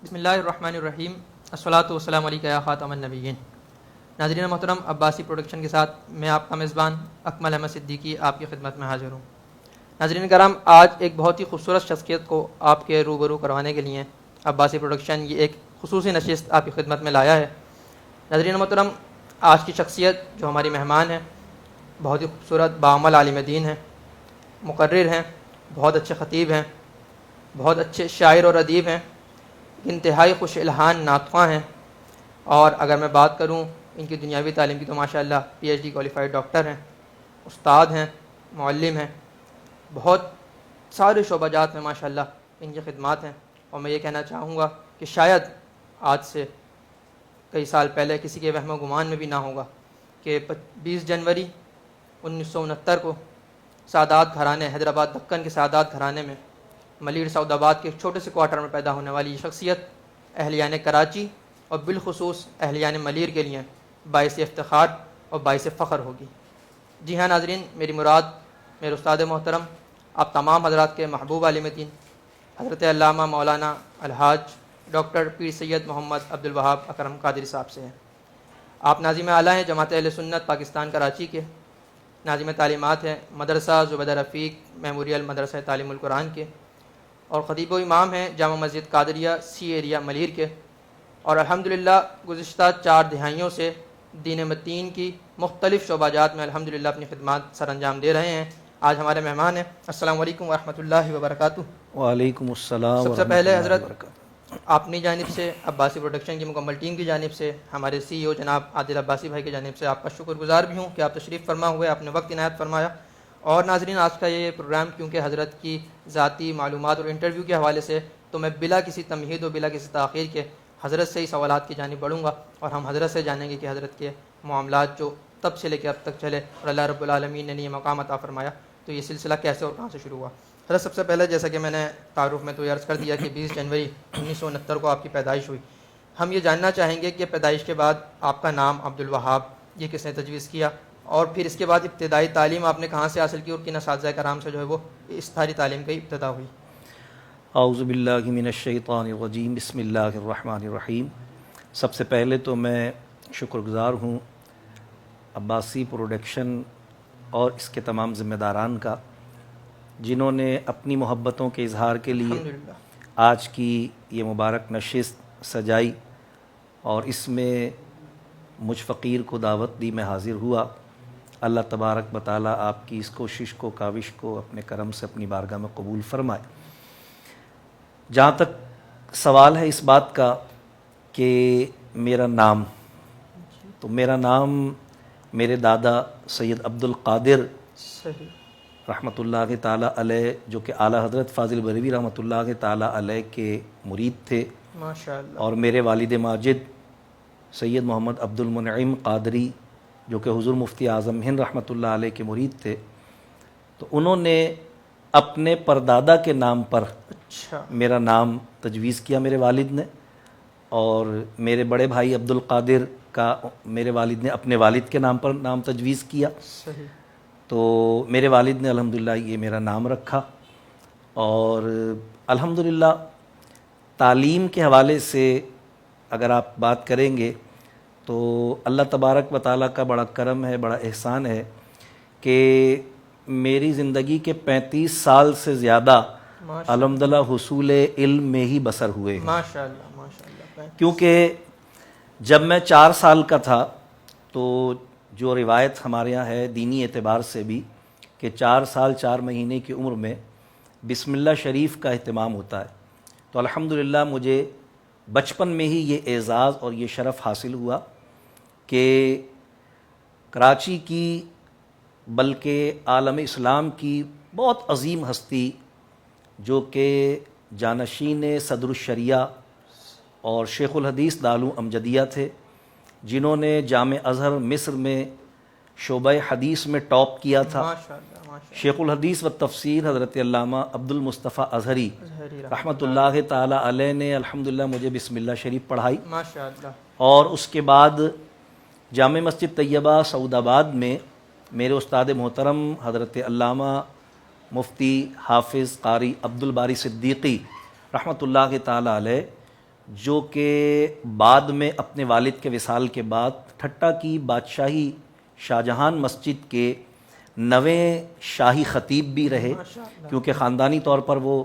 بسم اللہ الرحمن الرحیم، الصلاۃ والسلام علیکہ یا خاتم النبیین۔ ناظرین محترم، عباسی پروڈکشن کے ساتھ میں آپ کا میزبان اکمل احمد صدیقی آپ کی خدمت میں حاضر ہوں۔ ناظرین کرام، آج ایک بہت ہی خوبصورت شخصیت کو آپ کے روبرو کروانے کے لیے عباسی پروڈکشن یہ ایک خصوصی نشست آپ کی خدمت میں لایا ہے۔ ناظرین محترم، آج کی شخصیت جو ہماری مہمان ہے بہت ہی خوبصورت باعمل عالم دین ہیں، مقرر ہیں، بہت اچھے خطیب ہیں، بہت اچھے شاعر اور ادیب ہیں، انتہائی خوش الحان نعت خواں ہیں، اور اگر میں بات کروں ان کی دنیاوی تعلیم کی تو ماشاءاللہ P H D qualified doctor ہیں، استاد ہیں، معلم ہیں، بہت سارے شعبہ جات میں ماشاءاللہ ان کی خدمات ہیں۔ اور میں یہ کہنا چاہوں گا کہ شاید آج سے کئی سال پہلے کسی کے وہم و گمان میں بھی نہ ہوگا کہ 20 جنوری 1969 کو سادات گھرانے، حیدرآباد دکن کے سادات گھرانے میں ملیر سعود آباد کے ایک چھوٹے سے کوارٹر میں پیدا ہونے والی یہ شخصیت اہلیان کراچی اور بالخصوص اہلیان ملیر کے لیے باعث افتخار اور باعث فخر ہوگی۔ جی ہاں ناظرین، میری مراد میرے استاد محترم، آپ تمام حضرات کے محبوب عالم دین حضرت علامہ مولانا الحاج ڈاکٹر پیر سید محمد عبدالوہاب اکرم قادری صاحب سے ہیں۔ آپ ناظم اعلیٰ ہیں جماعت اہل سنت پاکستان کراچی کے، ناظم تعلیمات ہیں مدرسہ زبیدہ رفیق میموریل مدرسہ تعلیم القرآن کے، اور خطیب و امام ہیں جامع مسجد قادریہ سی ایریا ملیر کے، اور الحمدللہ گزشتہ 4 دہائیوں سے دین متین کی مختلف شعبہ جات میں الحمدللہ اپنی خدمات سر انجام دے رہے ہیں۔ آج ہمارے مہمان ہیں۔ السلام علیکم ورحمۃ اللہ وبرکاتہ۔ وعلیکم السلام سب سے ورحمۃ پہلے اللہ حضرت وبرکاتہ۔ اپنی جانب سے عباسی پروڈکشن کی مکمل ٹیم کی جانب سے، ہمارے سی او جناب عادل عباسی بھائی کی جانب سے آپ کا شکر گزار بھی ہوں کہ آپ تشریف فرما ہوئے، آپ نے وقت عنایت فرمایا۔ اور ناظرین، آج کا یہ پروگرام کیونکہ حضرت کی ذاتی معلومات اور انٹرویو کے حوالے سے، تو میں بلا کسی تمہید و بلا کسی تاخیر کے حضرت سے ہی سوالات کی جانب بڑھوں گا، اور ہم حضرت سے جانیں گے کہ حضرت کے معاملات جو تب سے لے کے اب تک چلے اور اللہ رب العالمین نے یہ مقام عطا فرمایا، تو یہ سلسلہ کیسے اور کہاں سے شروع ہوا۔ حضرت سب سے پہلے جیسا کہ میں نے تعارف میں تو یہ عرض کر دیا کہ 20 جنوری 1969 کو آپ کی پیدائش ہوئی۔ ہم یہ جاننا چاہیں گے کہ پیدائش کے بعد آپ کا نام عبدالوہاب یہ کس نے تجویز کیا، اور پھر اس کے بعد ابتدائی تعلیم آپ نے کہاں سے حاصل کی اور کن اساتذہ کرام سے جو ہے وہ اس ساری تعلیم کی ابتدا ہوئی؟ اعوذ باللہ من الشیطان الرجیم، بسم اللہ الرحمن الرحیم۔ سب سے پہلے تو میں شکر گزار ہوں عباسی پروڈکشن اور اس کے تمام ذمہ داران کا، جنہوں نے اپنی محبتوں کے اظہار کے لیے الحمدللہ آج کی یہ مبارک نشست سجائی، اور اس میں مجھ فقیر کو دعوت دی، میں حاضر ہوا۔ اللہ تبارک و تعالیٰ آپ کی اس کوشش کو، کاوش کو اپنے کرم سے اپنی بارگاہ میں قبول فرمائے۔ جہاں تک سوال ہے اس بات کا کہ میرا نام، تو میرا نام میرے دادا سید عبدالقادر صحیح رحمۃ اللہ تعالیٰ علیہ، جو کہ اعلیٰ حضرت فاضل بریلوی رحمۃ اللہ تعالیٰ علیہ کے مرید تھے، ماشاءاللہ، اور میرے والد ماجد سید محمد عبد المنعم قادری جو کہ حضور مفتی اعظم ہند رحمۃ اللہ علیہ کے مرید تھے، تو انہوں نے اپنے پردادا کے نام پر اچھا، میرا نام تجویز کیا میرے والد نے، اور میرے بڑے بھائی عبد القادر کا میرے والد نے اپنے والد کے نام پر نام تجویز کیا، صحیح، تو میرے والد نے الحمدللہ یہ میرا نام رکھا۔ اور الحمدللہ تعلیم کے حوالے سے اگر آپ بات کریں گے تو اللہ تبارک و تعالیٰ کا بڑا کرم ہے، بڑا احسان ہے کہ میری زندگی کے 35 سال سے زیادہ الحمدللہ حصول علم میں ہی بسر ہوئے ہیں۔ ماشاءاللہ ماشاءاللہ، کیونکہ جب میں 4 سال کا تھا تو جو روایت ہمارے یہاں ہے دینی اعتبار سے بھی کہ 4 سال 4 مہینے کی عمر میں بسم اللہ شریف کا اہتمام ہوتا ہے، تو الحمدللہ مجھے بچپن میں ہی یہ اعزاز اور یہ شرف حاصل ہوا کہ کراچی کی بلکہ عالم اسلام کی بہت عظیم ہستی جو کہ جانشین صدر الشریعہ اور شیخ الحدیث دارالعلوم امجدیہ تھے، جنہوں نے جامع ازہر مصر میں شعبہ حدیث میں ٹاپ کیا تھا، ماشاءاللہ ماشاءاللہ، شیخ الحدیث و تفسیر حضرت علامہ عبد المصطفیٰ اظہری رحمۃ اللہ تعالیٰ علیہ نے الحمدللہ مجھے بسم اللہ شریف پڑھائی، ماشاءاللہ، اور اس کے بعد جامع مسجد طیبہ سعود آباد میں میرے استاد محترم حضرت علامہ مفتی حافظ قاری عبد الباری صدیقی رحمۃ اللہ تعالیٰ علیہ جو کہ بعد میں اپنے والد کے وصال کے بعد ٹھٹہ کی بادشاہی شاہجہان مسجد کے 9ویں شاہی خطیب بھی رہے، کیونکہ خاندانی طور پر وہ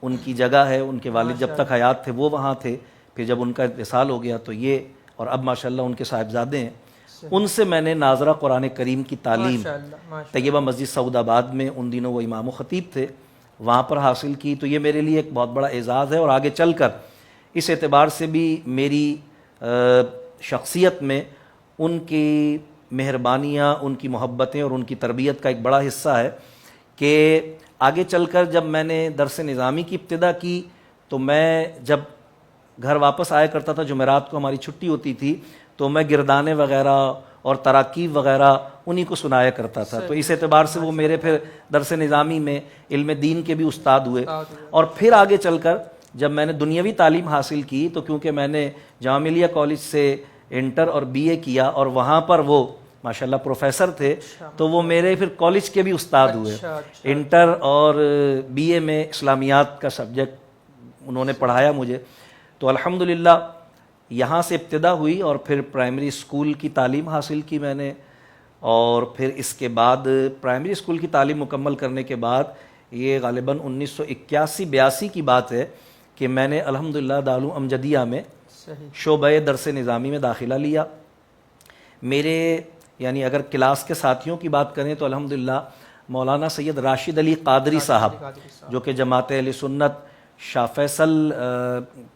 ان کی جگہ ہے، ان کے والد جب تک حیات تھے وہ وہاں تھے، پھر جب ان کا وصال ہو گیا تو یہ، اور اب ماشاءاللہ ان کے صاحبزادے ہیں، ان سے میں نے ناظرہ قرآن کریم کی تعلیم طیبہ مسجد سعود آباد میں، ان دنوں وہ امام و خطیب تھے، وہاں پر حاصل کی. تو یہ میرے لیے ایک بہت بڑا اعزاز ہے، اور آگے چل کر اس اعتبار سے بھی میری شخصیت میں ان کی مہربانیاں، ان کی محبتیں اور ان کی تربیت کا ایک بڑا حصہ ہے کہ آگے چل کر جب میں نے درس نظامی کی ابتدا کی تو میں جب گھر واپس آیا کرتا تھا، جمعرات کو ہماری چھٹی ہوتی تھی، تو میں گردانے وغیرہ اور تراکیب وغیرہ انہی کو سنایا کرتا تھا. تو اس اعتبار سے وہ میرے پھر درس نظامی میں علم دین کے بھی استاد ہوئے. اور پھر آگے چل کر جب میں نے دنیاوی تعلیم حاصل کی تو کیونکہ میں نے جامعہ ملیہ کالج سے انٹر اور بی اے کیا، اور وہاں پر وہ ماشاءاللہ پروفیسر تھے، تو وہ میرے پھر کالج کے بھی استاد ہوئے. انٹر اور بی اے میں اسلامیات کا سبجیکٹ انہوں نے پڑھایا مجھے. تو الحمدللہ یہاں سے ابتدا ہوئی، اور پھر پرائمری اسکول کی تعلیم حاصل کی میں نے، اور پھر اس کے بعد پرائمری اسکول کی تعلیم مکمل کرنے کے بعد یہ غالباً 1981-82 کی بات ہے کہ میں نے الحمدللہ دارالعلوم امجدیہ میں شعبہ درس نظامی میں داخلہ لیا. میرے یعنی اگر کلاس کے ساتھیوں کی بات کریں تو الحمدللہ مولانا سید راشد علی قادری صاحب، جو کہ جماعت اہل سنت شاہ فیصل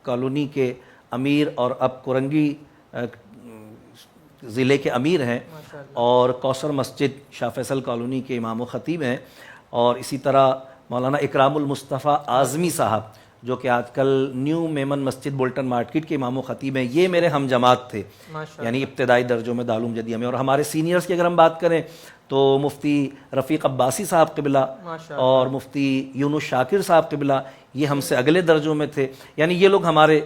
کالونی کے امیر اور اب کرنگی ضلع کے امیر ہیں، اور کوثر مسجد شاہ فیصل کالونی کے امام و خطیب ہیں، اور اسی طرح مولانا اکرام المصطفیٰ اعظمی صاحب جو کہ آج کل نیو میمن مسجد بولٹن مارکیٹ کے امام و خطیب ہیں. یہ میرے ہم جماعت تھے یعنی ابتدائی درجوں میں دارالعلوم امجدیہ میں. اور ہمارے سینئرز کی اگر ہم بات کریں تو مفتی رفیق عباسی صاحب قبلہ اور مفتی یونس شاکر صاحب قبلہ، یہ ہم سے اگلے درجوں میں تھے. یعنی یہ لوگ ہمارے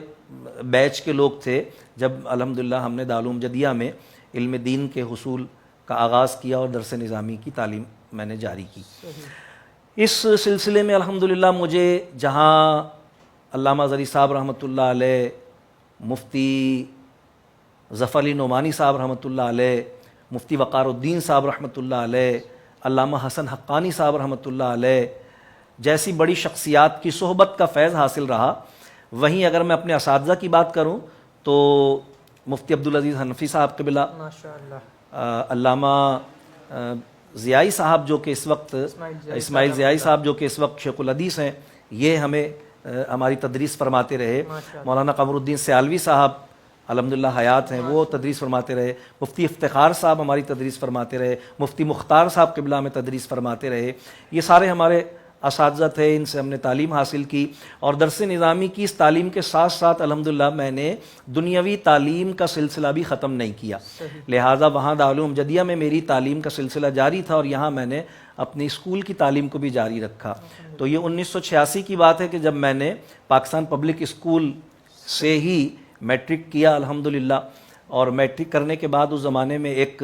بیچ کے لوگ تھے جب الحمدللہ ہم نے دارالعلوم امجدیہ میں علم دین کے حصول کا آغاز کیا اور درس نظامی کی تعلیم میں نے جاری کی. اس سلسلے میں الحمدللہ مجھے جہاں علامہ زری صاحب رحمۃ اللہ علیہ، مفتی ظفر علی نعمانی صاحب رحمۃ اللہ علیہ، مفتی وقار الدین صاحب رحمۃ اللہ علیہ، علامہ حسن حقانی صاحب رحمۃ اللہ علیہ جیسی بڑی شخصیات کی صحبت کا فیض حاصل رہا، وہیں اگر میں اپنے اساتذہ کی بات کروں تو مفتی عبدالعزیز حنفی صاحب قبلہ، علامہ ضیائی صاحب جو کہ اس وقت اسماعیل ضیائی صاحب جو کہ اس وقت شیخ الحدیث ہیں، یہ ہمیں ہماری تدریس فرماتے رہے. مولانا قمر الدین سیالوی صاحب الحمدللہ حیات ہیں، وہ تدریس فرماتے رہے. مفتی افتخار صاحب ہماری تدریس فرماتے رہے. مفتی مختار صاحب قبلہ ہمیں تدریس فرماتے رہے. یہ سارے ہمارے اساتذہ تھے، ان سے ہم نے تعلیم حاصل کی. اور درس نظامی کی اس تعلیم کے ساتھ ساتھ الحمدللہ میں نے دنیاوی تعلیم کا سلسلہ بھی ختم نہیں کیا، لہٰذا وہاں دارالعلوم امجدیہ میں میری تعلیم کا سلسلہ جاری تھا، اور یہاں میں نے اپنی اسکول کی تعلیم کو بھی جاری رکھا. تو یہ 1986 کی بات ہے کہ جب میں نے پاکستان پبلک اسکول سے ہی میٹرک کیا الحمدللہ. اور میٹرک کرنے کے بعد اس زمانے میں ایک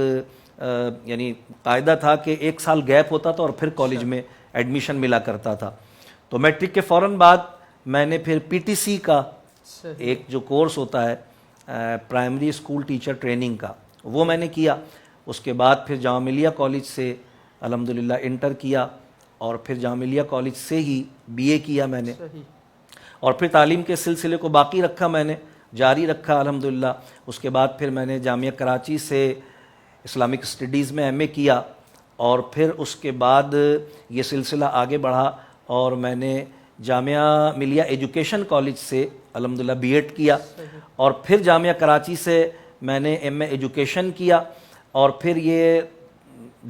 یعنی قاعدہ تھا کہ 1 سال گیپ ہوتا تھا اور پھر کالج میں ایڈمیشن ملا کرتا تھا. تو میٹرک کے فوراً بعد میں نے پھر پی ٹی سی کا ایک جو کورس ہوتا ہے پرائمری اسکول ٹیچر ٹریننگ کا، وہ میں نے کیا. اس کے بعد پھر جامعہ ملیہ کالج سے الحمدللہ انٹر کیا، اور پھر جامعہ ملیہ کالج سے ہی بی اے کیا میں نے. اور پھر تعلیم کے سلسلے کو باقی رکھا، میں نے جاری رکھا الحمدللہ. اس کے بعد پھر میں نے جامعہ کراچی سے اسلامک اسٹڈیز میں ایم اے کیا، اور پھر اس کے بعد یہ سلسلہ آگے بڑھا اور میں نے جامعہ ملیہ ایجوکیشن کالج سے الحمدللہ بی ایڈ کیا، اور پھر جامعہ کراچی سے میں نے ایم اے ایجوکیشن کیا. اور پھر یہ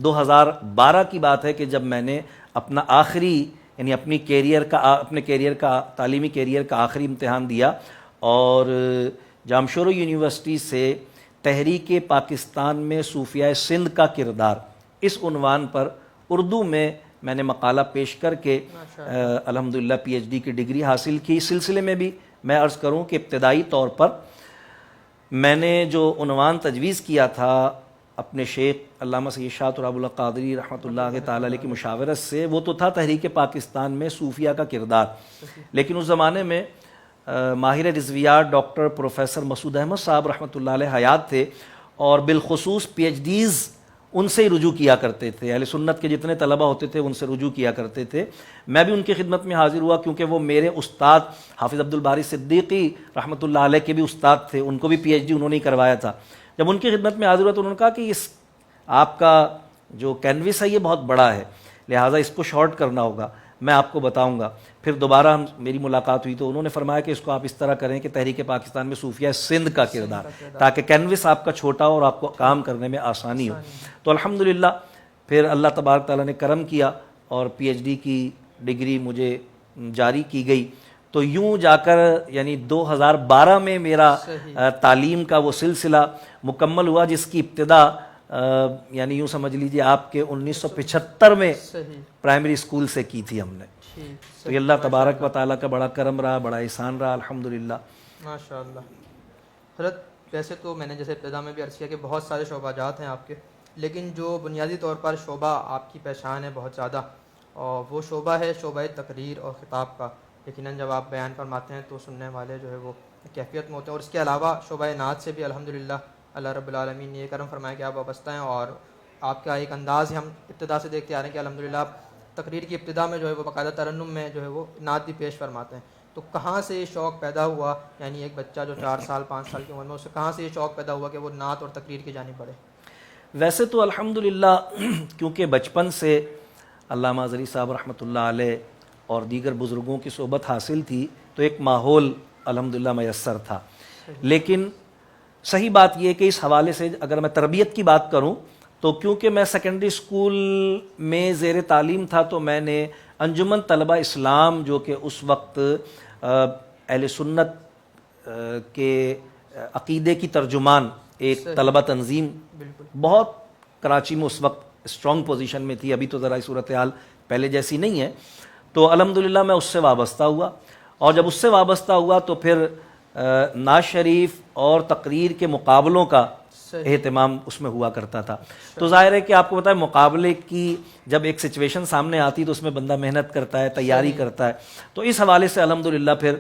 2012 کی بات ہے کہ جب میں نے اپنا آخری یعنی اپنے کیریئر کا تعلیمی کیریئر کا آخری امتحان دیا، اور جامشورو یونیورسٹی سے تحریک پاکستان میں صوفیہ سندھ کا کردار، اس عنوان پر اردو میں نے مقالہ پیش کر کے الحمدللہ پی ایچ ڈی کی ڈگری حاصل کی. اس سلسلے میں بھی میں عرض کروں کہ ابتدائی طور پر میں نے جو عنوان تجویز کیا تھا اپنے شیخ علامہ سید شاہ تراب اللہ قادری رحمۃ اللہ تعالی علیہ کی مشاورت سے، وہ تو تھا تحریک پاکستان میں صوفیہ کا کردار. لیکن اس زمانے میں ماہر رضویات ڈاکٹر پروفیسر مسعود احمد صاحب رحمۃ اللہ علیہ حیات تھے، اور بالخصوص پی ایچ ڈیز ان سے ہی رجوع کیا کرتے تھے، اہل سنت کے جتنے طلبہ ہوتے تھے ان سے رجوع کیا کرتے تھے۔ میں بھی ان کی خدمت میں حاضر ہوا کیونکہ وہ میرے استاد حافظ عبد الباری صدیقی رحمۃ اللہ علیہ کے بھی استاد تھے، ان کو بھی پی ایچ ڈی انہوں نے ہی کروایا تھا۔ جب ان کی خدمت میں حاضر ہوا تو انہوں نے کہا کہ اس آپ کا جو کینوس ہے یہ بہت بڑا ہے، لہٰذا اس کو شارٹ کرنا ہوگا، میں آپ کو بتاؤں گا۔ پھر دوبارہ میری ملاقات ہوئی تو انہوں نے فرمایا کہ اس کو آپ اس طرح کریں کہ تحریک پاکستان میں صوفیہ سندھ کا کردار، تاکہ کینوس آپ کا چھوٹا ہو اور آپ کو کام کرنے میں آسانی ہو۔ تو الحمدللہ پھر اللہ تبارک تعالیٰ نے کرم کیا اور پی ایچ ڈی کی ڈگری مجھے جاری کی گئی۔ تو یوں جا کر یعنی 2012 میں میرا تعلیم کا وہ سلسلہ مکمل ہوا، جس کی ابتدا یعنی یوں سمجھ لیجیے آپ کے 1975 میں پرائمری اسکول سے کی تھی ہم نے۔ تو یہ اللہ تبارک و تعالیٰ کا بڑا کرم رہا، بڑا احسان رہا الحمدللہ۔ ماشاء اللہ۔ حضرت ویسے تو میں نے جیسے ابتدا میں بھی عرض کیا کہ بہت سارے شعبہ جات ہیں آپ کے، لیکن جو بنیادی طور پر شعبہ آپ کی پہچان ہے بہت زیادہ، اور وہ شعبہ ہے شعبہ تقریر اور خطاب کا۔ یقیناً جب آپ بیان فرماتے ہیں تو سننے والے جو ہے وہ کیفیت میں ہوتے ہیں، اور اس کے علاوہ شعبہ نعت سے بھی الحمدللہ اللہ رب العالمین نے یہ کرم فرمایا کہ آپ وابستہ ہیں، اور آپ کا ایک انداز ہم ابتدا سے دیکھتے آ رہے ہیں کہ الحمدللہ آپ تقریر کی ابتدا میں جو ہے وہ باقاعدہ ترنم میں جو ہے وہ نعت بھی پیش فرماتے ہیں۔ تو کہاں سے یہ شوق پیدا ہوا، یعنی ایک بچہ جو 4 سال 5 سال کی عمر میں، اسے کہاں سے یہ شوق پیدا ہوا کہ وہ نعت اور تقریر کی جانب بڑھے؟ ویسے تو الحمدللہ کیونکہ بچپن سے علامہ اظہری صاحب رحمۃ اللہ علیہ اور دیگر بزرگوں کی صحبت حاصل تھی تو ایک ماحول الحمدللہ میسر تھا، لیکن صحیح بات یہ ہے کہ اس حوالے سے اگر میں تربیت کی بات کروں تو کیونکہ میں سیکنڈری اسکول میں زیر تعلیم تھا تو میں نے انجمن طلبہ اسلام جو کہ اس وقت اہل سنت کے عقیدے کی ترجمان ایک طلبہ تنظیم بہت کراچی میں اس وقت اسٹرانگ پوزیشن میں تھی، ابھی تو ذرا صورتحال پہلے جیسی نہیں ہے، تو الحمدللہ میں اس سے وابستہ ہوا، اور جب اس سے وابستہ ہوا تو پھر نعت شریف اور تقریر کے مقابلوں کا اہتمام اس میں ہوا کرتا تھا۔ تو ظاہر ہے کہ آپ کو پتہ ہے مقابلے کی جب ایک سچویشن سامنے آتی تو اس میں بندہ محنت کرتا ہے، تیاری کرتا ہے، تو اس حوالے سے الحمدللہ پھر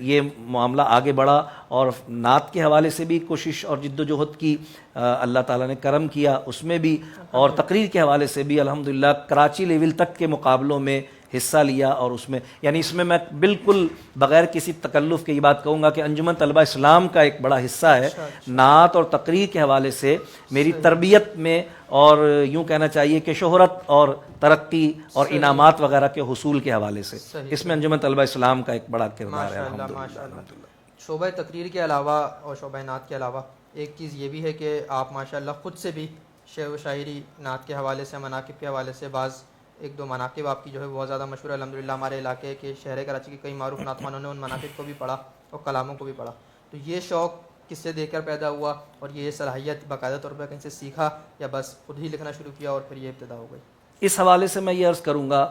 یہ معاملہ آگے بڑھا، اور نعت کے حوالے سے بھی کوشش اور جد و جہد کی، اللہ تعالیٰ نے کرم کیا اس میں بھی، اور تقریر کے حوالے سے بھی الحمدللہ کراچی لیول تک کے مقابلوں میں حصہ لیا، اور اس میں یعنی اس میں بالکل بغیر کسی تکلف کے یہ بات کہوں گا کہ انجمن طلبہ اسلام کا ایک بڑا حصہ ہے نعت اور تقریر کے حوالے سے میری تربیت میں، اور یوں کہنا چاہیے کہ شہرت اور ترقی اور انعامات وغیرہ کے حصول کے حوالے سے اس میں انجمن طلبہ اسلام کا ایک بڑا کردار ہے الحمدللہ۔ شعبہ تقریر کے علاوہ اور شعبہ نعت کے علاوہ ایک چیز یہ بھی ہے کہ آپ ماشاءاللہ خود سے بھی شعر و شاعری نعت کے حوالے سے، مناقب کے حوالے سے بعض 1-2 مناقب آپ کی جو ہے بہت زیادہ مشہور ہے الحمدللہ ہمارے علاقے کے شہر کراچی کے کئی معروف نعت خوانوں نے ان مناقب کو بھی پڑھا اور کلاموں کو بھی پڑھا۔ تو یہ شوق کس سے دیکھ کر پیدا ہوا، اور یہ صلاحیت باقاعدہ طور پر کہیں سے سیکھا یا بس خود ہی لکھنا شروع کیا اور پھر یہ ابتدا ہو گئی؟ اس حوالے سے میں یہ عرض کروں گا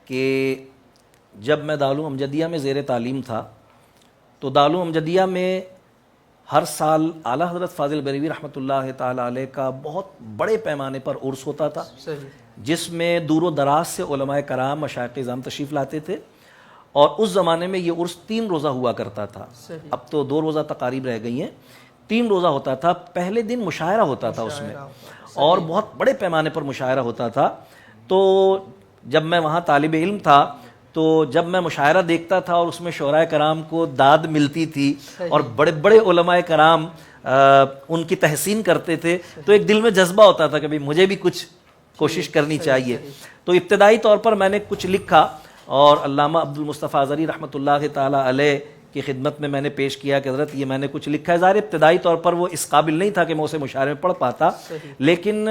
کہ جب میں دارالعلوم امجدیہ میں زیر تعلیم تھا تو دارالعلوم امجدیہ میں ہر سال اعلیٰ حضرت فاضل بریلوی رحمۃ اللہ تعالیٰ علیہ کا بہت بڑے پیمانے پر عرس ہوتا تھا، جس میں دور و دراز سے علماء کرام مشائخ اعظام تشریف لاتے تھے، اور اس زمانے میں یہ عرس 3 روزہ ہوا کرتا تھا، اب تو 2 روزہ تقاریب رہ گئی ہیں، 3 روزہ ہوتا تھا۔ پہلے دن مشاعرہ ہوتا تھا اس میں، اور بہت بڑے پیمانے پر مشاعرہ ہوتا تھا۔ تو جب میں وہاں طالب علم تھا تو جب میں مشاعرہ دیکھتا تھا اور اس میں شعراء کرام کو داد ملتی تھی اور بڑے بڑے علماء کرام ان کی تحسین کرتے تھے، تو ایک دل میں جذبہ ہوتا تھا کہ بھئی مجھے بھی کچھ کوشش کرنی چاہیے۔ تو ابتدائی طور پر میں نے کچھ لکھا، اور علامہ عبد المصطفیٰ اظہری رحمۃ اللہ تعالیٰ علیہ کی خدمت میں نے پیش کیا کہ حضرت یہ میں نے کچھ لکھا ہے۔ ظاہر ابتدائی طور پر وہ اس قابل نہیں تھا کہ میں اسے مشاعرے میں پڑھ پاتا، لیکن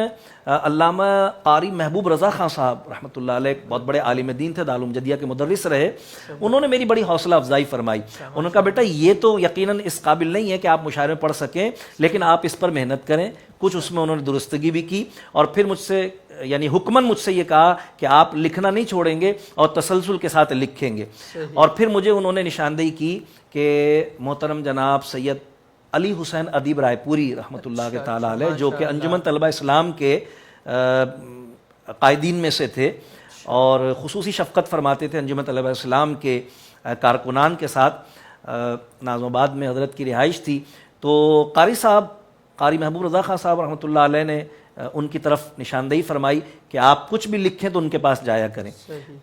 علامہ قاری محبوب رضا خان صاحب رحمۃ اللہ علیہ بہت بڑے عالم دین تھے، دارالعلوم امجدیہ کے مدرس رہے، انہوں نے میری بڑی حوصلہ افزائی فرمائی۔ انہوں نے کہا بیٹا یہ تو یقیناً اس قابل نہیں ہے کہ آپ مشاعرے میں پڑھ سکیں، لیکن آپ اس پر محنت کریں۔ کچھ اس میں انہوں نے درستگی بھی کی، اور پھر مجھ سے یعنی حکماً مجھ سے یہ کہا کہ آپ لکھنا نہیں چھوڑیں گے اور تسلسل کے ساتھ لکھیں گے۔ اور پھر مجھے انہوں نے نشاندہی کی کہ محترم جناب سید علی حسین ادیب رائے پوری رحمۃ اللہ کے تعالیٰ علیہ، جو کہ انجمن طلبہ اسلام کے قائدین میں سے تھے اور خصوصی شفقت فرماتے تھے انجمن طلبہ اسلام کے کارکنان کے ساتھ، نازم آباد میں حضرت کی رہائش تھی، تو قاری محبوب رضا خان صاحب رحمۃ اللہ علیہ نے ان کی طرف نشاندہی فرمائی کہ آپ کچھ بھی لکھیں تو ان کے پاس جایا کریں.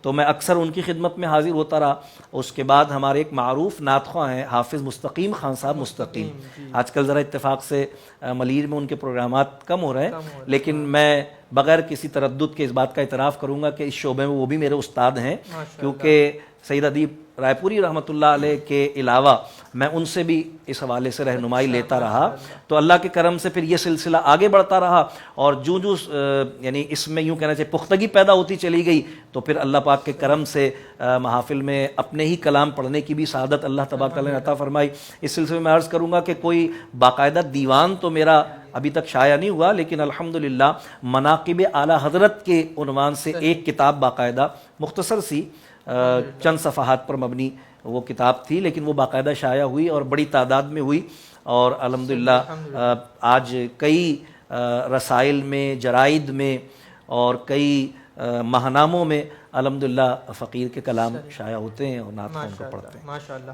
تو میں اکثر ان کی خدمت میں حاضر ہوتا رہا. اس کے بعد ہمارے ایک معروف نعت خواں ہیں حافظ مستقیم خان صاحب مستقیم، آج کل ذرا اتفاق سے ملیر میں ان کے پروگرامات کم ہو رہے ہیں، لیکن میں بغیر کسی تردد کے اس بات کا اعتراف کروں گا کہ اس شعبے میں وہ بھی میرے استاد ہیں، کیونکہ سید ادیب رائے پوری رحمۃ اللہ علیہ کے علاوہ میں ان سے بھی اس حوالے سے رہنمائی لیتا رہا. تو اللہ کے کرم سے پھر یہ سلسلہ آگے بڑھتا رہا، اور جو یعنی اس میں یوں کہنا چاہیے پختگی پیدا ہوتی چلی گئی، تو پھر اللہ پاک کے کرم سے محافل میں اپنے ہی کلام پڑھنے کی بھی سعادت اللہ تبارک تعالیٰ نے عطا فرمائی. اس سلسلے میں عرض کروں گا کہ کوئی باقاعدہ دیوان تو میرا ابھی تک شائع نہیں ہوا، لیکن الحمدللہ مناقب اعلیٰ حضرت کے عنوان سے ایک کتاب باقاعدہ مختصر سی چند صفحات پر مبنی وہ کتاب تھی، لیکن وہ باقاعدہ شائع ہوئی اور بڑی تعداد میں ہوئی، اور الحمدللہ آج کئی رسائل میں، جرائد میں اور کئی ماہناموں میں الحمدللہ فقیر کے کلام شائع ہوتے ہیں اور نعت کو ان کو پڑھتے ہیں. ماشاءاللہ.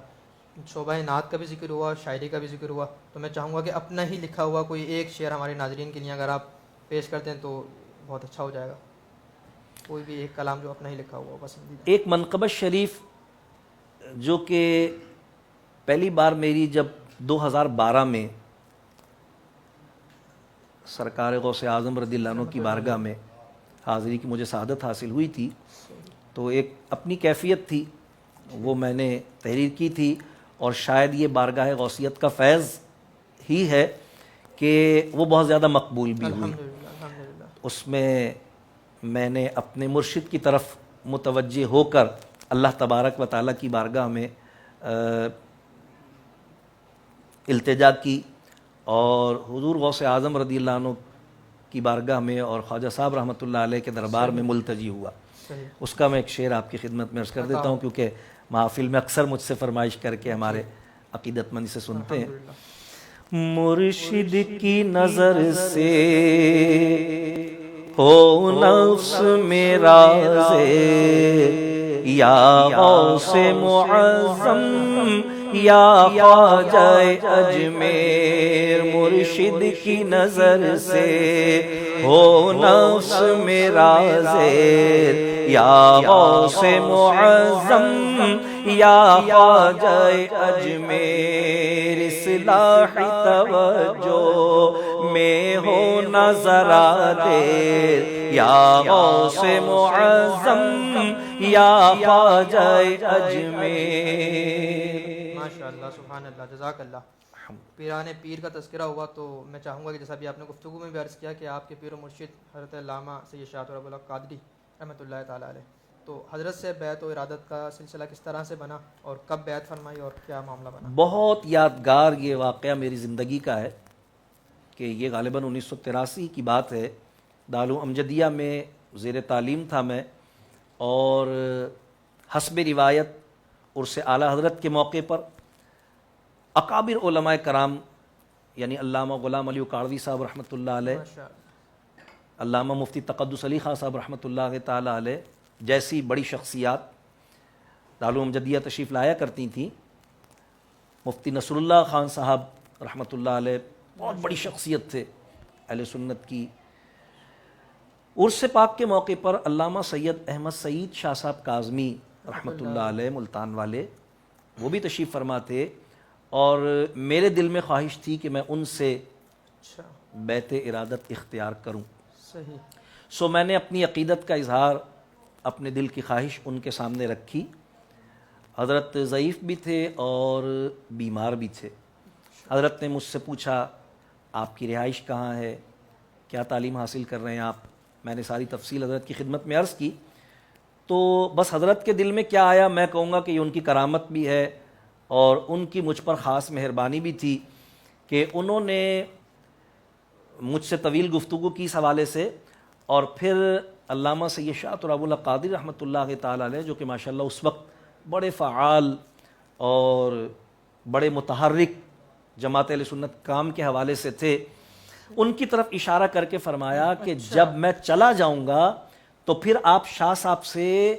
شعبہ نعت کا بھی ذکر ہوا، شاعری کا بھی ذکر ہوا، تو میں چاہوں گا کہ اپنا ہی لکھا ہوا کوئی ایک شعر ہمارے ناظرین کے لیے اگر آپ پیش کرتے ہیں تو بہت اچھا ہو جائے گا. کوئی بھی ایک کلام جو اپنا ہی لکھا ہوا ہو پسندیدہ. ایک منقبت شریف جو کہ پہلی بار میری جب 2012 میں سرکار غوث اعظم رضی اللہ عنہ کی بارگاہ میں حاضری کی مجھے سعادت حاصل ہوئی تھی، تو ایک اپنی کیفیت تھی، وہ میں نے تحریر کی تھی، اور شاید یہ بارگاہ غوثیت کا فیض ہی ہے کہ وہ بہت زیادہ مقبول بھی ہوئی. اس میں نے اپنے مرشد کی طرف متوجہ ہو کر اللہ تبارک و تعالیٰ کی بارگاہ میں التجا کی، اور حضور غوث اعظم رضی اللہ عنہ کی بارگاہ میں اور خواجہ صاحب رحمۃ اللہ علیہ کے دربار میں ملتجی ہوا. اس کا میں ایک شعر آپ کی خدمت میں عرض کر دیتا ہوں، کیونکہ محافل میں اکثر مجھ سے فرمائش کر کے ہمارے عقیدت مند سے سنتے ہیں. مرشد کی نظر سے ہو نفس میرا زیر، یا غوث معظم یا خواجہ اجمیر. مرشد کی نظر سے ہو نفس میرا زیر، یا غوث معظم یا خواجہ اجمیر. اصلاح توجہ میں ہو نہ ذرا دیر، یا غوث معظم یا خواجہ اجمیر. ماشاءاللہ، سبحان اللہ، جزاک اللہ. پیران پیر کا تذکرہ ہوا تو میں چاہوں گا کہ جیسا بھی آپ نے گفتگو میں بھی عرض کیا کہ آپ کے پیر و مرشد حضرت علامہ سید شاہ رب اللہ قادری رحمۃ اللہ تعالیٰ علیہ، تو حضرت سے بیعت و ارادت کا سلسلہ کس طرح سے بنا اور کب بیعت فرمائی اور کیا معاملہ بنا؟ بہت یادگار یہ واقعہ میری زندگی کا ہے کہ یہ غالباً 1983 کی بات ہے. دارالعلوم امجدیہ میں زیر تعلیم تھا میں، اور حسب روایت عرس اعلیٰ حضرت کے موقع پر اکابر علماء کرام یعنی علامہ غلام علی کاڑوی صاحب رحمۃ اللہ علیہ، علامہ مفتی تقدس علی خان صاحب رحمۃ اللہ تعالیٰ علیہ جیسی بڑی شخصیات دارالعلوم امجدیہ تشریف لایا کرتی تھیں. مفتی نصر اللہ خان صاحب رحمۃ اللہ علیہ بہت بڑی شخصیت تھے اہل سنت کی. عرس پاک کے موقع پر علامہ سید احمد سعید شاہ صاحب کاظمی رحمۃ اللہ علیہ ملتان والے وہ بھی تشریف فرما تھے، اور میرے دل میں خواہش تھی کہ میں ان سے بیعت ارادت اختیار کروں. سو میں نے اپنی عقیدت کا اظہار، اپنے دل کی خواہش ان کے سامنے رکھی. حضرت ضعیف بھی تھے اور بیمار بھی تھے. حضرت نے مجھ سے پوچھا آپ کی رہائش کہاں ہے، کیا تعلیم حاصل کر رہے ہیں آپ؟ میں نے ساری تفصیل حضرت کی خدمت میں عرض کی. تو بس حضرت کے دل میں کیا آیا، میں کہوں گا کہ یہ ان کی کرامت بھی ہے اور ان کی مجھ پر خاص مہربانی بھی تھی کہ انہوں نے مجھ سے طویل گفتگو کی اس حوالے سے. اور پھر علامہ سید شاہ رب اللہ قادری رحمۃ اللہ تعالیٰ علیہ جو کہ ماشاءاللہ اس وقت بڑے فعال اور بڑے متحرک جماعت اہل سنت کام کے حوالے سے تھے، ان کی طرف اشارہ کر کے فرمایا کہ جب میں چلا جاؤں گا تو پھر آپ شاہ صاحب سے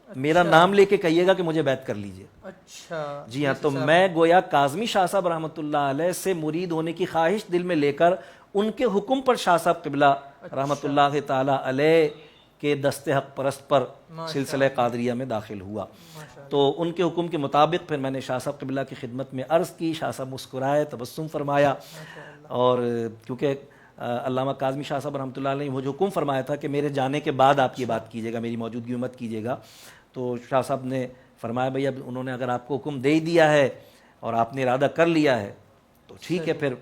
میرا نام لے کے کہیے گا کہ مجھے بیعت کر لیجئے. اچھا جی ہاں, تو میں گویا کاظمی شاہ صاحب رحمۃ اللہ علیہ سے مرید ہونے کی خواہش دل میں لے کر ان کے حکم پر شاہ صاحب قبلہ رحمۃ اللہ تعالی علیہ کے دست حق پرست پر سلسلہ قادریہ میں داخل ہوا. تو ان کے حکم کے مطابق پھر میں نے شاہ صاحب قبلہ کی خدمت میں عرض کی. شاہ صاحب مسکرائے, تبسم فرمایا, اور کیونکہ علامہ کاظمی شاہ صاحب رحمۃ اللہ علیہ نے مجھے حکم فرمایا تھا کہ میرے جانے کے بعد آپ یہ بات کیجیے گا, میری موجودگی میں مت کیجیے گا. تو شاہ صاحب نے فرمایا بھئی اب انہوں نے اگر آپ کو حکم دے دیا ہے اور آپ نے ارادہ کر لیا ہے تو ٹھیک ہے. پھر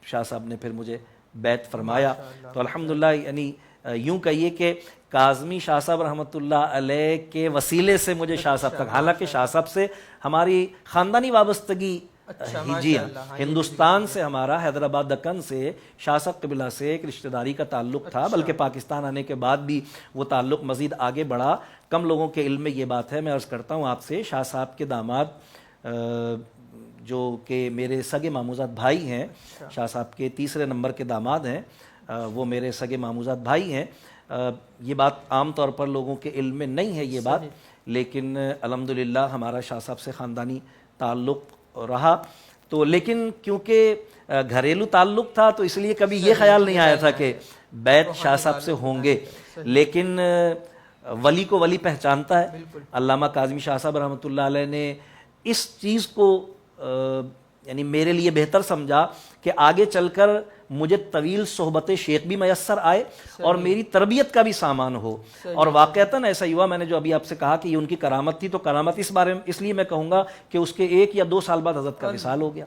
شاہ صاحب نے پھر مجھے بیعت فرمایا. تو الحمدللہ یعنی یوں کہیے کہ کاظمی شاہ صاحب رحمۃ اللہ علیہ کے وسیلے سے مجھے شاہ صاحب تک, حالانکہ شاہ صاحب سے ہماری خاندانی وابستگی جی ہاں ہندوستان سے, ہمارا حیدرآباد دکن سے شاہ صاحب قبلہ سے ایک رشتہ داری کا تعلق تھا, بلکہ پاکستان آنے کے بعد بھی وہ تعلق مزید آگے بڑھا. کم لوگوں کے علم میں یہ بات ہے, میں عرض کرتا ہوں آپ سے, شاہ صاحب کے داماد جو کہ میرے سگے ماموزاد بھائی ہیں, شاہ صاحب کے تیسرے نمبر کے داماد ہیں, وہ میرے سگے ماموزاد بھائی ہیں. یہ بات عام طور پر لوگوں کے علم میں نہیں ہے یہ بات, لیکن الحمدللہ ہمارا شاہ صاحب سے خاندانی تعلق رہا. تو لیکن کیونکہ گھریلو تعلق تھا تو اس لیے کبھی یہ خیال نہیں آیا تھا کہ بیعت شاہ صاحب سے ہوں گے. لیکن ولی کو ولی پہچانتا ہے. علامہ کاظمی شاہ صاحب رحمۃ اللہ علیہ نے اس چیز کو یعنی میرے لیے بہتر سمجھا کہ آگے چل کر مجھے طویل صحبت شیخ بھی میسر آئے اور میری تربیت کا بھی سامان ہو. اور واقعتاً ایسا ہی ہوا, میں نے جو ابھی آپ سے کہا کہ یہ ان کی کرامت تھی, تو کرامت اس بارے میں اس لیے میں کہوں گا کہ اس کے 1 یا 2 سال بعد حضرت کا وصال ہو گیا.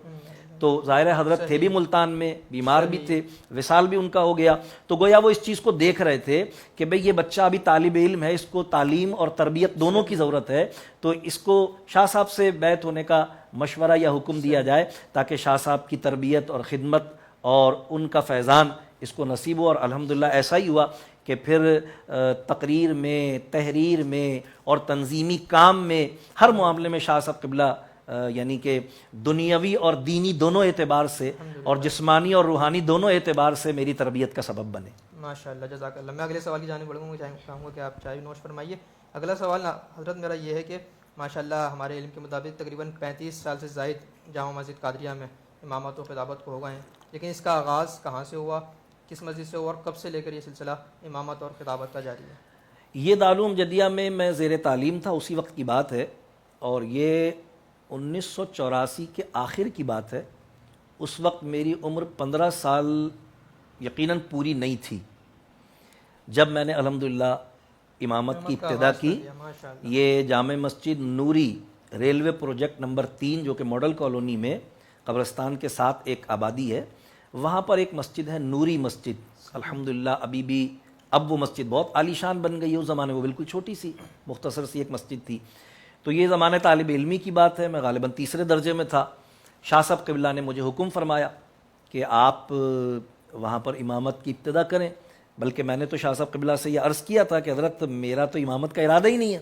تو ظاہر ہے حضرت تھے بھی ملتان میں, بیمار بھی تھے, وصال بھی ان کا ہو گیا. تو گویا وہ اس چیز کو دیکھ رہے تھے کہ بھئی یہ بچہ ابھی طالب علم ہے, اس کو تعلیم اور تربیت دونوں کی ضرورت ہے, تو اس کو شاہ صاحب سے بیعت ہونے کا مشورہ یا حکم دیا جائے تاکہ شاہ صاحب کی تربیت اور خدمت اور ان کا فیضان اس کو نصیب ہو. اور الحمدللہ ایسا ہی ہوا کہ پھر تقریر میں, تحریر میں اور تنظیمی کام میں, ہر معاملے میں شاہ صاحب قبلہ یعنی کہ دنیاوی اور دینی دونوں اعتبار سے اور جسمانی اور روحانی دونوں اعتبار سے میری تربیت کا سبب بنے. ماشاءاللہ, جزاک اللہ. میں اگلے سوال کی جانب بڑھوں گا, چاہوں گا کہ آپ چائے نوش فرمائیے. اگلا سوال حضرت میرا یہ ہے کہ ماشاءاللہ ہمارے علم کے مطابق تقریباً 35 سال سے زائد جامع مسجد قادریہ میں امامت و خطابت کو ہو گئے ہیں, لیکن اس کا آغاز کہاں سے ہوا, کس مسجد سے ہوا, اور کب سے لے کر یہ سلسلہ امامت اور خطابت کا جاری ہے؟ یہ دارالعلوم جدیہ میں زیر تعلیم تھا, اسی وقت کی بات ہے, اور یہ 1984 کے آخر کی بات ہے. اس وقت میری عمر 15 سال یقیناً پوری نہیں تھی جب میں نے الحمدللہ امامت کی ابتدا کی. یہ جامع مسجد نوری ریلوے پروجیکٹ نمبر 3 جو کہ ماڈل کالونی میں قبرستان کے ساتھ ایک آبادی ہے, وہاں پر ایک مسجد ہے نوری مسجد. الحمدللہ ابھی بھی اب وہ مسجد بہت عالیشان بن گئی ہے, اس زمانے میں وہ بالکل چھوٹی سی مختصر سی ایک مسجد تھی. تو یہ زمانہ طالب علمی کی بات ہے, میں غالباً 3 درجے میں تھا. شاہ صاحب قبلہ نے مجھے حکم فرمایا کہ آپ وہاں پر امامت کی ابتدا کریں. بلکہ میں نے تو شاہ صاحب قبلہ سے یہ عرض کیا تھا کہ حضرت میرا تو امامت کا ارادہ ہی نہیں ہے.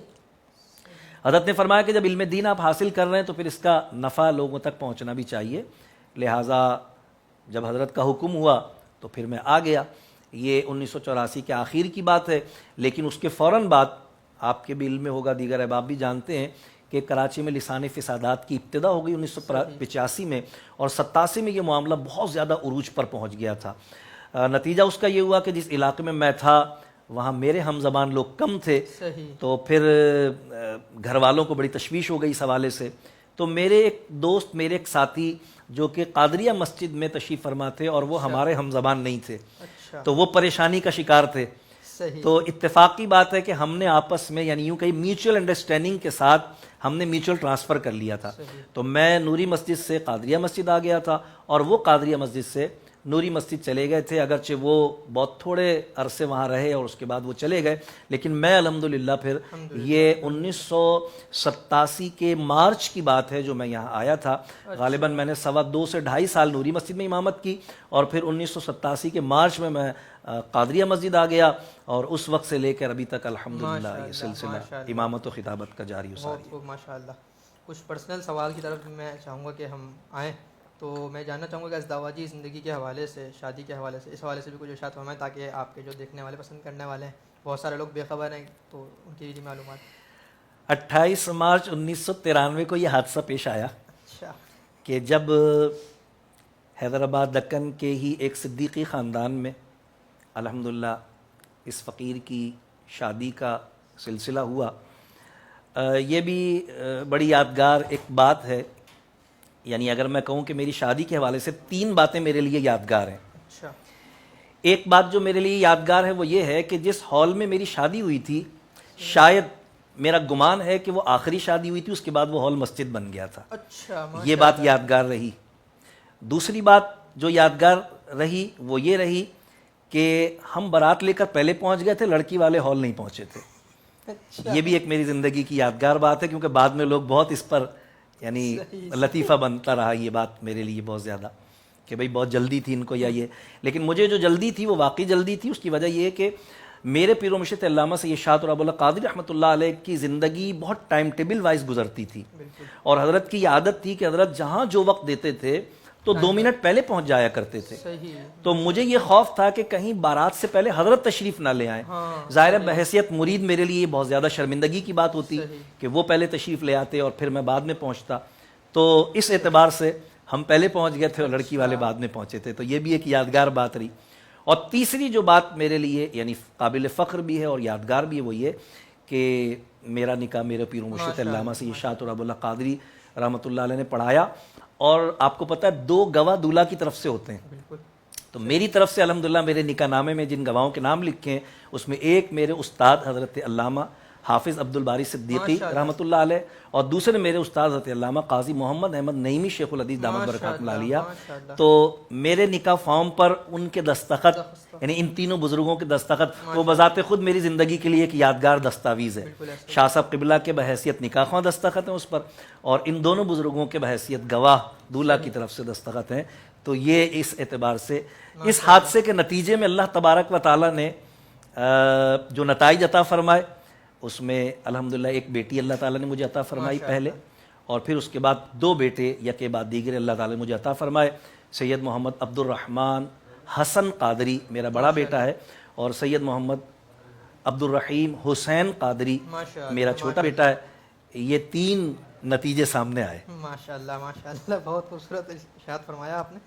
حضرت نے فرمایا کہ جب علم دین آپ حاصل کر رہے ہیں تو پھر اس کا نفع لوگوں تک پہنچنا بھی چاہیے. لہٰذا جب حضرت کا حکم ہوا تو پھر میں آ گیا. یہ 1984 کے آخر کی بات ہے, لیکن اس کے فوراً بعد آپ کے بھی علم میں ہوگا, دیگر احباب بھی جانتے ہیں کہ کراچی میں لسان فسادات کی ابتدا ہو گئی 1985 میں, اور 87 میں یہ معاملہ بہت زیادہ عروج پر پہنچ گیا تھا. نتیجہ اس کا یہ ہوا کہ جس علاقے میں تھا وہاں میرے ہم زبان لوگ کم تھے, تو پھر گھر والوں کو بڑی تشویش ہو گئی اس حوالے سے. تو میرے ایک دوست, میرے ایک ساتھی جو کہ قادریہ مسجد میں تشریف فرما تھے اور وہ ہمارے ہم زبان نہیں تھے, تو وہ پریشانی کا شکار تھے. تو اتفاقی بات ہے کہ ہم نے آپس میں یعنی یوں کہیں میوچل انڈرسٹینڈنگ کے ساتھ ہم نے میوچل ٹرانسفر کر لیا تھا. تو میں نوری مسجد سے قادریہ مسجد آ گیا تھا اور وہ قادریہ مسجد سے نوری مسجد چلے گئے تھے, اگرچہ وہ بہت تھوڑے عرصے وہاں رہے اور اس کے بعد وہ چلے گئے. لیکن میں الحمدللہ پھر یہ 1987 کے مارچ کی بات ہے جو میں یہاں آیا تھا. غالباً میں نے 2.25 سے 2.5 سال نوری مسجد میں امامت کی, اور پھر 1987 کے مارچ میں قادریہ مسجد آ گیا, اور اس وقت سے لے کر ابھی تک الحمدللہ یہ سلسلہ امامت و خطابت کا جاری و ساری ہے. ماشاءاللہ. کچھ پرسنل سوال کی طرف میں چاہوں گا کہ ہم آئیں. تو میں جاننا چاہوں گا کہ ازدواجی زندگی کے حوالے سے, شادی کے حوالے سے, اس حوالے سے بھی کچھ ارشاد فرمائیں تاکہ آپ کے جو دیکھنے والے, پسند کرنے والے ہیں, بہت سارے لوگ بے خبر ہیں, تو ان کی بھی معلومات. 28 مارچ 1993 کو یہ حادثہ پیش آیا اچھا کہ جب حیدرآباد دکن کے ہی ایک صدیقی خاندان میں الحمدللہ اس فقیر کی شادی کا سلسلہ ہوا. یہ بھی بڑی یادگار ایک بات ہے. یعنی اگر میں کہوں کہ میری شادی کے حوالے سے 3 باتیں میرے لیے یادگار ہیں. اچھا ایک بات جو میرے لیے یادگار ہے وہ یہ ہے کہ جس ہال میں میری شادی ہوئی تھی شاید میرا گمان ہے کہ وہ آخری شادی ہوئی تھی, اس کے بعد وہ ہال مسجد بن گیا تھا. اچھا یہ بات یادگار رہی. دوسری بات جو یادگار رہی وہ یہ رہی کہ ہم بارات لے کر پہلے پہنچ گئے تھے, لڑکی والے ہال نہیں پہنچے تھے. یہ بھی ایک میری زندگی کی یادگار بات ہے کیونکہ بعد میں لوگ بہت اس پر یعنی لطیفہ بنتا رہا یہ بات میرے لیے بہت زیادہ کہ بھئی بہت جلدی تھی ان کو یا یہ. لیکن مجھے جو جلدی تھی وہ واقعی جلدی تھی. اس کی وجہ یہ کہ میرے پیر و مرشد علامہ سید شاہ تراب اللہ قادری رحمۃ اللہ علیہ کی زندگی بہت ٹائم ٹیبل وائز گزرتی تھی, اور حضرت کی عادت تھی کہ حضرت جہاں جو وقت دیتے تھے تو 2 منٹ پہلے پہنچ جایا کرتے تھے. تو مجھے یہ خوف تھا کہ کہیں بارات سے پہلے حضرت تشریف نہ لے آئیں. ظاہر بحیثیت مرید میرے لیے بہت زیادہ شرمندگی کی بات ہوتی کہ وہ پہلے تشریف لے آتے اور پھر میں بعد میں پہنچتا. تو اس اعتبار سے ہم پہلے پہنچ گئے تھے اور لڑکی والے بعد میں پہنچے تھے. تو یہ بھی ایک یادگار بات رہی. اور تیسری جو بات میرے لیے یعنی قابل فخر بھی ہے اور یادگار بھی ہے وہ یہ کہ میرا نکاح میرے پیر و مرشد علامہ سید شاہ تراب اللہ قادری رحمۃ اللہ علیہ نے پڑھایا. اور آپ کو پتہ ہے 2 گواہ دولہا کی طرف سے ہوتے ہیں. تو میری طرف سے الحمدللہ میرے نکاح نامے میں جن گواہوں کے نام لکھے ہیں اس میں ایک میرے استاد حضرت علامہ حافظ عبدالباری صدیقی رحمۃ اللہ علیہ, اور دوسرے میرے استاد حضرت علامہ قاضی محمد احمد نعیمی شیخ الحدیث دامت برکاتہ العالیہ. تو میرے نکاح فارم پر ان کے دستخط یعنی ان تینوں بزرگوں کے دستخط وہ بذات خود میری زندگی کے لیے ایک یادگار دستاویز ہے. شاہ صاحب قبلہ کے بحیثیت نکاح خواہ دستخط ہیں اس پر, اور ان دونوں بزرگوں کے بحیثیت گواہ دولہا کی طرف سے دستخط ہیں. تو یہ اس اعتبار سے اس حادثے کے نتیجے میں اللہ تبارک و تعالیٰ نے جو نتائج عطا فرمائے اس میں الحمدللہ ایک بیٹی اللہ تعالیٰ نے مجھے عطا فرمائی پہلے, اور پھر اس کے بعد 2 بیٹے یکے بعد دیگر اللہ تعالیٰ نے مجھے عطا فرمائے. سید محمد عبد الرحمن حسن قادری میرا بڑا بیٹا ہے, اور سید محمد عبد الرحیم حسین قادری میرا چھوٹا بیٹا ہے. یہ 3 نتیجے سامنے آئے. ماشاءاللہ بہت خوبصورت ارشاد فرمایا آپ نے.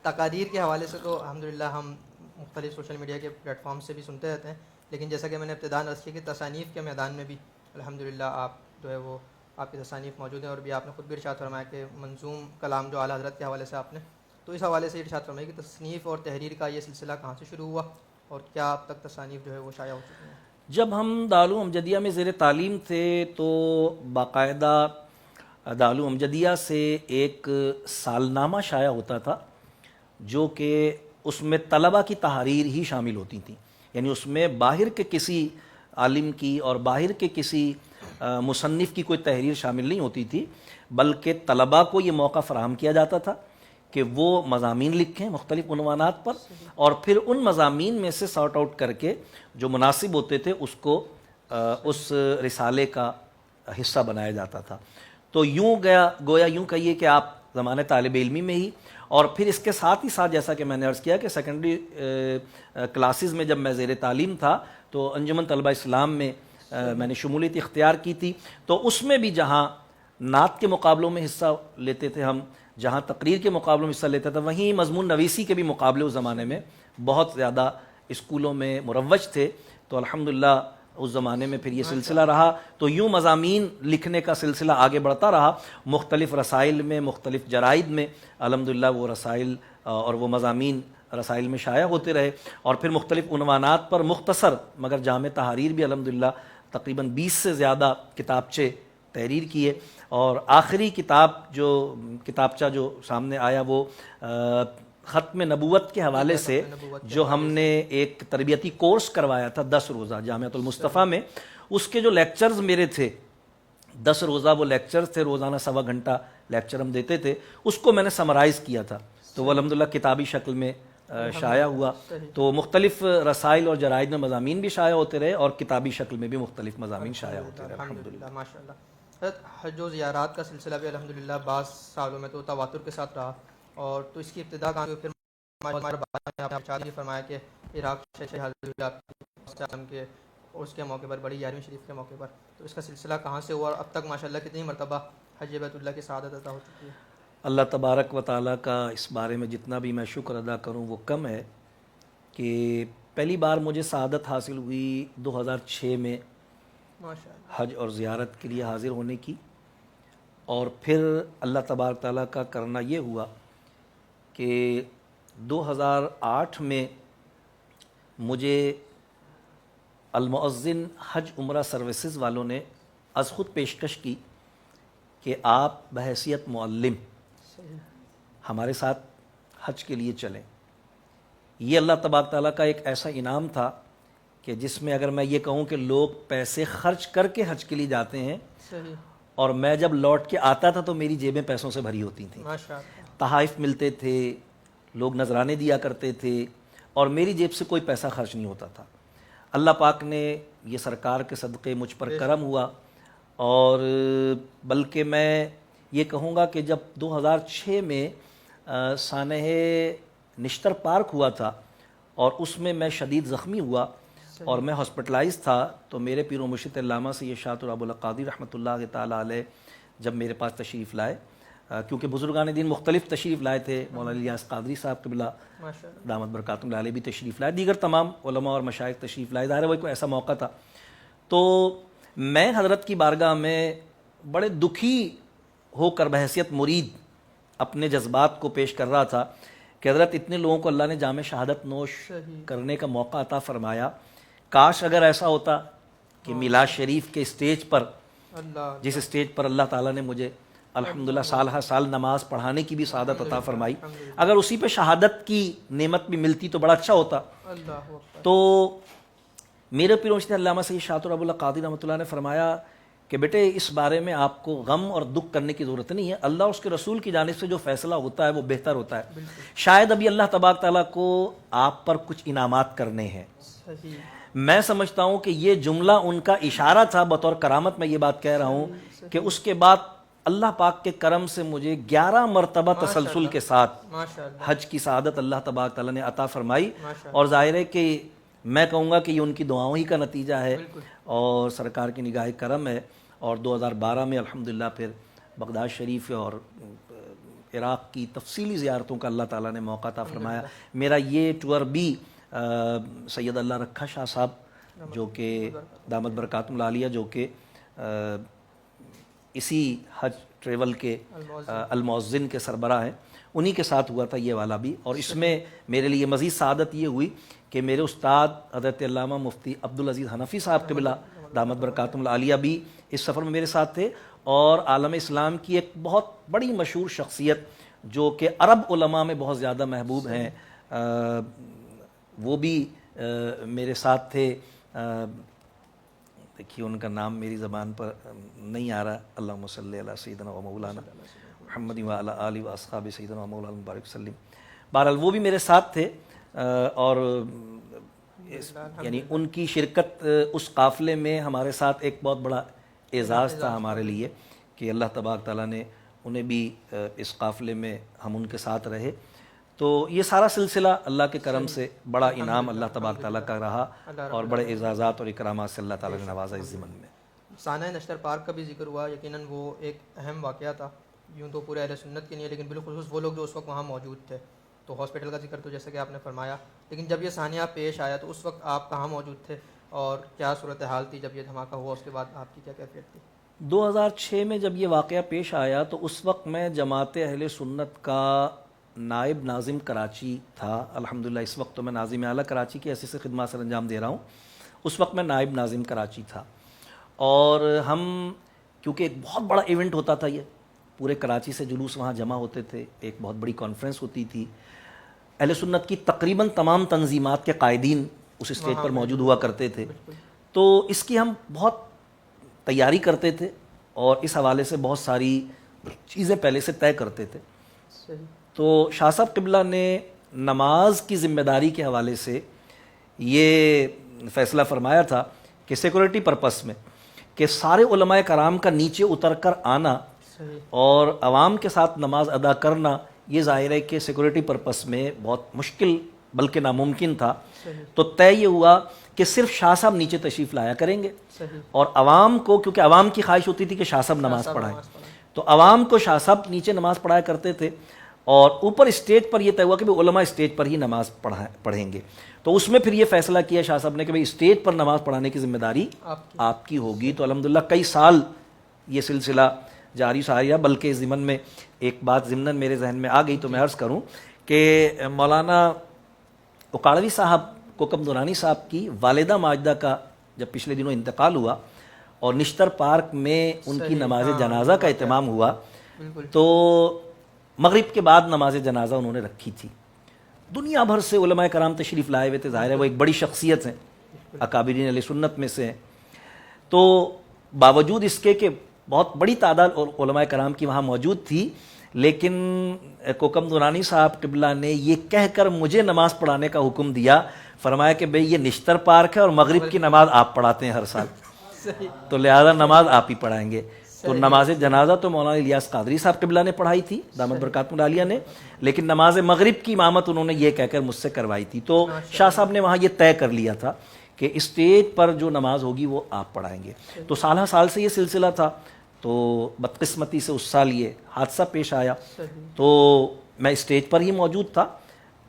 تقاریر کے حوالے سے تو الحمدللہ ہم مختلف سوشل میڈیا کے پلیٹ فارم سے بھی سنتے رہتے ہیں, لیکن جیسا کہ میں نے ابتداء عرض کیا کہ تصانیف کے میدان میں بھی الحمدللہ آپ جو ہے وہ آپ کی تصانیف موجود ہیں, اور بھی آپ نے خود بھی ارشاد فرمایا کہ منظوم کلام جو اعلیٰ حضرت کے حوالے سے آپ نے, تو اس حوالے سے ارشاد فرمایا کہ تصنیف اور تحریر کا یہ سلسلہ کہاں سے شروع ہوا اور کیا اب تک تصانیف جو ہے وہ شائع ہو چکی ہیں؟ جب ہم دارالعلوم امجدیہ میں زیر تعلیم تھے تو باقاعدہ دارالعلوم امجدیہ سے ایک سالنامہ شائع ہوتا تھا جو کہ اس میں طلبہ کی تحریر ہی شامل ہوتی تھیں. یعنی اس میں باہر کے کسی عالم کی اور باہر کے کسی مصنف کی کوئی تحریر شامل نہیں ہوتی تھی, بلکہ طلباء کو یہ موقع فراہم کیا جاتا تھا کہ وہ مضامین لکھیں مختلف عنوانات پر, اور پھر ان مضامین میں سے سارٹ آؤٹ کر کے جو مناسب ہوتے تھے اس کو اس رسالے کا حصہ بنایا جاتا تھا. تو گویا یوں کہیے کہ آپ زمانہ طالب علمی میں ہی, اور پھر اس کے ساتھ ہی ساتھ جیسا کہ میں نے عرض کیا کہ سیکنڈری کلاسز میں جب میں زیر تعلیم تھا تو انجمن طلبہ اسلام میں میں نے شمولیت اختیار کی تھی. تو اس میں بھی جہاں نعت کے مقابلوں میں حصہ لیتے تھے ہم, جہاں تقریر کے مقابلوں میں حصہ لیتا تھا, وہیں مضمون نویسی کے بھی مقابلے اس زمانے میں بہت زیادہ اسکولوں میں مروج تھے. تو الحمدللہ اس زمانے میں پھر یہ سلسلہ رہا. تو یوں مضامین لکھنے کا سلسلہ آگے بڑھتا رہا, مختلف رسائل میں مختلف جرائد میں الحمدللہ وہ رسائل اور وہ مضامین رسائل میں شائع ہوتے رہے, اور پھر مختلف عنوانات پر مختصر مگر جامع تحاریر بھی الحمدللہ تقریباً 20 سے زیادہ کتابچے تحریر کیے. اور آخری کتابچہ جو سامنے آیا وہ ختم نبوت کے حوالے سے جو ہم نے ایک تربیتی کورس کروایا تھا 10 روزہ جامعۃ المصطفیٰ میں, اس کے جو لیکچرز میرے تھے 10 روزہ وہ لیکچرز تھے, روزانہ 1.25 گھنٹہ لیکچر ہم دیتے تھے, اس کو میں نے سمرائز کیا تھا. تو وہ الحمدللہ کتابی شکل میں شائع ہوا. تو مختلف رسائل اور جرائد میں مضامین بھی شائع ہوتے رہے اور کتابی شکل میں بھی مختلف مضامین شائع ہوتے رہے الحمدللہ. ماشاءاللہ. حج و زیارات کا سلسلہ بھی الحمدللہ بعض سالوں میں تو تواتر کے ساتھ رہا, اور تو اس کی ابتدا کہاں ہوئی؟ پھر ہمارے بھائی نے فرمایا کہ عراق سے حضرت کے اور اس کے موقع پر بڑی 11ویں شریف کے موقع پر، تو اس کا سلسلہ کہاں سے ہوا اور اب تک ماشاء اللہ کتنی مرتبہ حج بیت اللہ کی سعادت عطا ہو چکی ہے؟ اللہ تبارک و تعالیٰ کا اس بارے میں جتنا بھی میں شکر ادا کروں وہ کم ہے کہ پہلی بار مجھے سعادت حاصل ہوئی 2006 میں ماشاء اللہ، حج اور زیارت کے لیے حاضر ہونے کی، اور پھر اللہ تبارک تعالیٰ کا کرنا یہ ہوا کہ 2008 میں مجھے المؤذن حج عمرہ سروسز والوں نے از خود پیشکش کی کہ آپ بحیثیت معلم صحیح، ہمارے ساتھ حج کے لیے چلیں۔ یہ اللہ تبارک تعالیٰ کا ایک ایسا انعام تھا کہ جس میں اگر میں یہ کہوں کہ لوگ پیسے خرچ کر کے حج کے لیے جاتے ہیں، صحیح، اور میں جب لوٹ کے آتا تھا تو میری جیبیں پیسوں سے بھری ہوتی تھیں، ماشاء اللہ، تحائف ملتے تھے، لوگ نذرانے دیا کرتے تھے، اور میری جیب سے کوئی پیسہ خرچ نہیں ہوتا تھا۔ اللہ پاک نے یہ سرکار کے صدقے مجھ پر کرم ہوا، اور بلکہ میں یہ کہوں گا کہ جب 2006 میں سانحہ نشتر پارک ہوا تھا اور اس میں شدید زخمی ہوا اور میں ہاسپٹلائز تھا، تو میرے پیر و مرشد علامہ سید شاہ طور ابو القادری رحمۃ اللہ تعالیٰ علیہ جب میرے پاس تشریف لائے، کیونکہ بزرگان دین مختلف تشریف لائے تھے، مولانا الیاس قادری صاحب قبلہ ماشاء اللہ، دامت برکاتہم علیہ بھی تشریف لائے، دیگر تمام علماء اور مشائخ تشریف لائے، ظاہر ہے وہ کوئی ایسا موقع تھا۔ تو میں حضرت کی بارگاہ میں بڑے دکھی ہو کر بحیثیت مرید اپنے جذبات کو پیش کر رہا تھا کہ حضرت اتنے لوگوں کو اللہ نے جام شہادت نوش کرنے کا موقع عطا فرمایا، کاش اگر ایسا ہوتا کہ میلاد شریف کے اسٹیج پر، اللہ، جس اسٹیج پر اللہ تعالیٰ نے مجھے الحمدللہ سال ہر سال نماز پڑھانے کی بھی سعادت عطا فرمائی، اگر اسی پہ شہادت کی نعمت بھی ملتی تو بڑا اچھا ہوتا۔ اللہ اکبر، تو میرے پیر و مرشد علامہ سید شاہ طور ابو القادری رحمۃ اللہ نے فرمایا کہ بیٹے اس بارے میں آپ کو غم اور دکھ کرنے کی ضرورت نہیں ہے، اللہ اس کے رسول کی جانب سے جو فیصلہ ہوتا ہے وہ بہتر ہوتا ہے، شاید ابھی اللہ تبارک تعالیٰ کو آپ پر کچھ انعامات کرنے ہیں۔ صحیح، میں سمجھتا ہوں کہ یہ جملہ ان کا اشارہ تھا، بطور کرامت میں یہ بات کہہ رہا ہوں کہ اس کے بعد اللہ پاک کے کرم سے مجھے 11 مرتبہ تسلسل کے ساتھ ماشاء اللہ، حج کی سعادت اللہ تبارک تعالیٰ نے عطا فرمائی، اور ظاہر ہے کہ میں کہوں گا کہ یہ ان کی دعاؤں ہی کا نتیجہ ہے اور سرکار کی نگاہ کرم ہے۔ اور 2012 میں الحمدللہ پھر بغداد شریف اور عراق کی تفصیلی زیارتوں کا اللہ تعالیٰ نے موقع عطا فرمایا۔ میرا یہ ٹور بھی سید اللہ رکھا شاہ صاحب جو کہ دامت برکاتہم العالیہ، جو کہ اسی حج ٹریول کے المؤذن کے سربراہ ہیں، انہی کے ساتھ ہوا تھا یہ والا بھی، اور اس میں میرے لیے مزید سعادت یہ ہوئی کہ میرے استاد حضرت علامہ مفتی عبدالعزیز حنفی صاحب قبلہ دامت برکاتہم العالیہ بھی اس سفر میں میرے ساتھ تھے، اور عالم اسلام کی ایک بہت بڑی مشہور شخصیت جو کہ عرب علماء میں بہت زیادہ محبوب ہیں، وہ بھی میرے ساتھ تھے۔ دیکھیے ان کا نام میری زبان پر نہیں آ رہا، اللہم صلی علی سیدنا و مولانا محمد و علی آلہ و اصحاب سیدنا و مولانا مبارک وسلم۔ بہرحال وہ بھی میرے ساتھ تھے، اور یعنی ان کی شرکت اس قافلے میں ہمارے ساتھ ایک بہت بڑا اعزاز تھا ہمارے لیے کہ اللہ تبارک تعالیٰ نے انہیں بھی اس قافلے میں ہم ان کے ساتھ رہے۔ تو یہ سارا سلسلہ اللہ کے کرم سے بڑا انعام اللہ تبارک تعالیٰ کا رہا، اور بڑے اعزازات اور اکرامات سے اللہ تعالیٰ نے نوازا اس ضمن میں۔ سانحہ نشتر پارک کا بھی ذکر ہوا، یقیناً وہ ایک اہم واقعہ تھا، یوں تو پورے اہل سنت کے نہیں لیکن بالخصوص وہ لوگ جو اس وقت وہاں موجود تھے۔ تو ہاسپٹل کا ذکر تو جیسے کہ آپ نے فرمایا، لیکن جب یہ سانحہ پیش آیا تو اس وقت آپ کہاں موجود تھے اور کیا صورتحال تھی جب یہ دھماکہ ہوا؟ اس کے بعد آپ کی کیا کیفیت تھی؟ 2006 میں جب یہ واقعہ پیش آیا تو اس وقت میں جماعت اہل سنت کا نائب ناظم کراچی تھا۔ الحمدللہ اس وقت تو میں ناظم اعلیٰ کراچی کی حیثیت سے خدمات سر انجام دے رہا ہوں، اس وقت میں نائب ناظم کراچی تھا، اور ہم کیونکہ ایک بہت بڑا ایونٹ ہوتا تھا، یہ پورے کراچی سے جلوس وہاں جمع ہوتے تھے، ایک بہت بڑی کانفرنس ہوتی تھی، اہل سنت کی تقریباً تمام تنظیمات کے قائدین اس اسٹیج پر موجود ہوا کرتے تھے، تو اس کی ہم بہت تیاری کرتے تھے اور اس حوالے سے بہت ساری چیزیں پہلے سے طے کرتے تھے۔ تو شاہ صاحب قبلہ نے نماز کی ذمہ داری کے حوالے سے یہ فیصلہ فرمایا تھا کہ سیکورٹی پرپس میں کہ سارے علماء کرام کا نیچے اتر کر آنا اور عوام کے ساتھ نماز ادا کرنا، یہ ظاہر ہے کہ سیکورٹی پرپس میں بہت مشکل بلکہ ناممکن تھا، تو طے یہ ہوا کہ صرف شاہ صاحب نیچے تشریف لایا کریں گے، اور عوام کو، کیونکہ عوام کی خواہش ہوتی تھی کہ شاہ صاحب نماز پڑھائیں، تو عوام کو شاہ صاحب نیچے نماز پڑھایا کرتے تھے، اور اوپر اسٹیج پر یہ طے ہوا کہ علماء اسٹیج پر ہی نماز پڑھیں گے۔ تو اس میں پھر یہ فیصلہ کیا شاہ صاحب نے کہ اسٹیج پر نماز پڑھانے کی ذمہ داری آپ کی ہوگی۔ تو الحمدللہ کئی سال یہ سلسلہ جاری ساری رہا، بلکہ اس ضمن میں ایک بات ضمناً میرے ذہن میں آ گئی تو میں عرض کروں کہ مولانا اکاڑوی صاحب کوکم دورانی صاحب کی والدہ ماجدہ کا جب پچھلے دنوں انتقال ہوا اور نشتر پارک میں ان کی نماز جنازہ کا اہتمام ہوا، تو مغرب کے بعد نماز جنازہ انہوں نے رکھی تھی۔ دنیا بھر سے علماء کرام تشریف لائے ہوئے تھے، ظاہر ہے وہ ایک بڑی شخصیت ہیں، اکابرین اہل سنت میں سے ہیں، تو باوجود اس کے کہ بہت بڑی تعداد علماء کرام کی وہاں موجود تھی، لیکن کوکم دورانی صاحب قبلہ نے یہ کہہ کر مجھے نماز پڑھانے کا حکم دیا، فرمایا کہ بھئی یہ نشتر پارک ہے اور مغرب کی نماز آپ پڑھاتے ہیں ہر سال، تو لہذا نماز آپ ہی پڑھائیں گے۔ تو نماز جنازہ تو مولانا الیاس قادری صاحب قبلہ نے پڑھائی تھی، دامت برکاتہ العالیہ نے، لیکن نماز مغرب کی امامت انہوں نے یہ کہہ کر مجھ سے کروائی تھی۔ تو شاہ صاحب نے وہاں یہ طے کر لیا تھا کہ اسٹیج پر جو نماز ہوگی وہ آپ پڑھائیں گے۔ تو سالہ سال سے یہ سلسلہ تھا، تو بدقسمتی سے اس سال یہ حادثہ پیش آیا، تو میں اسٹیج پر ہی موجود تھا،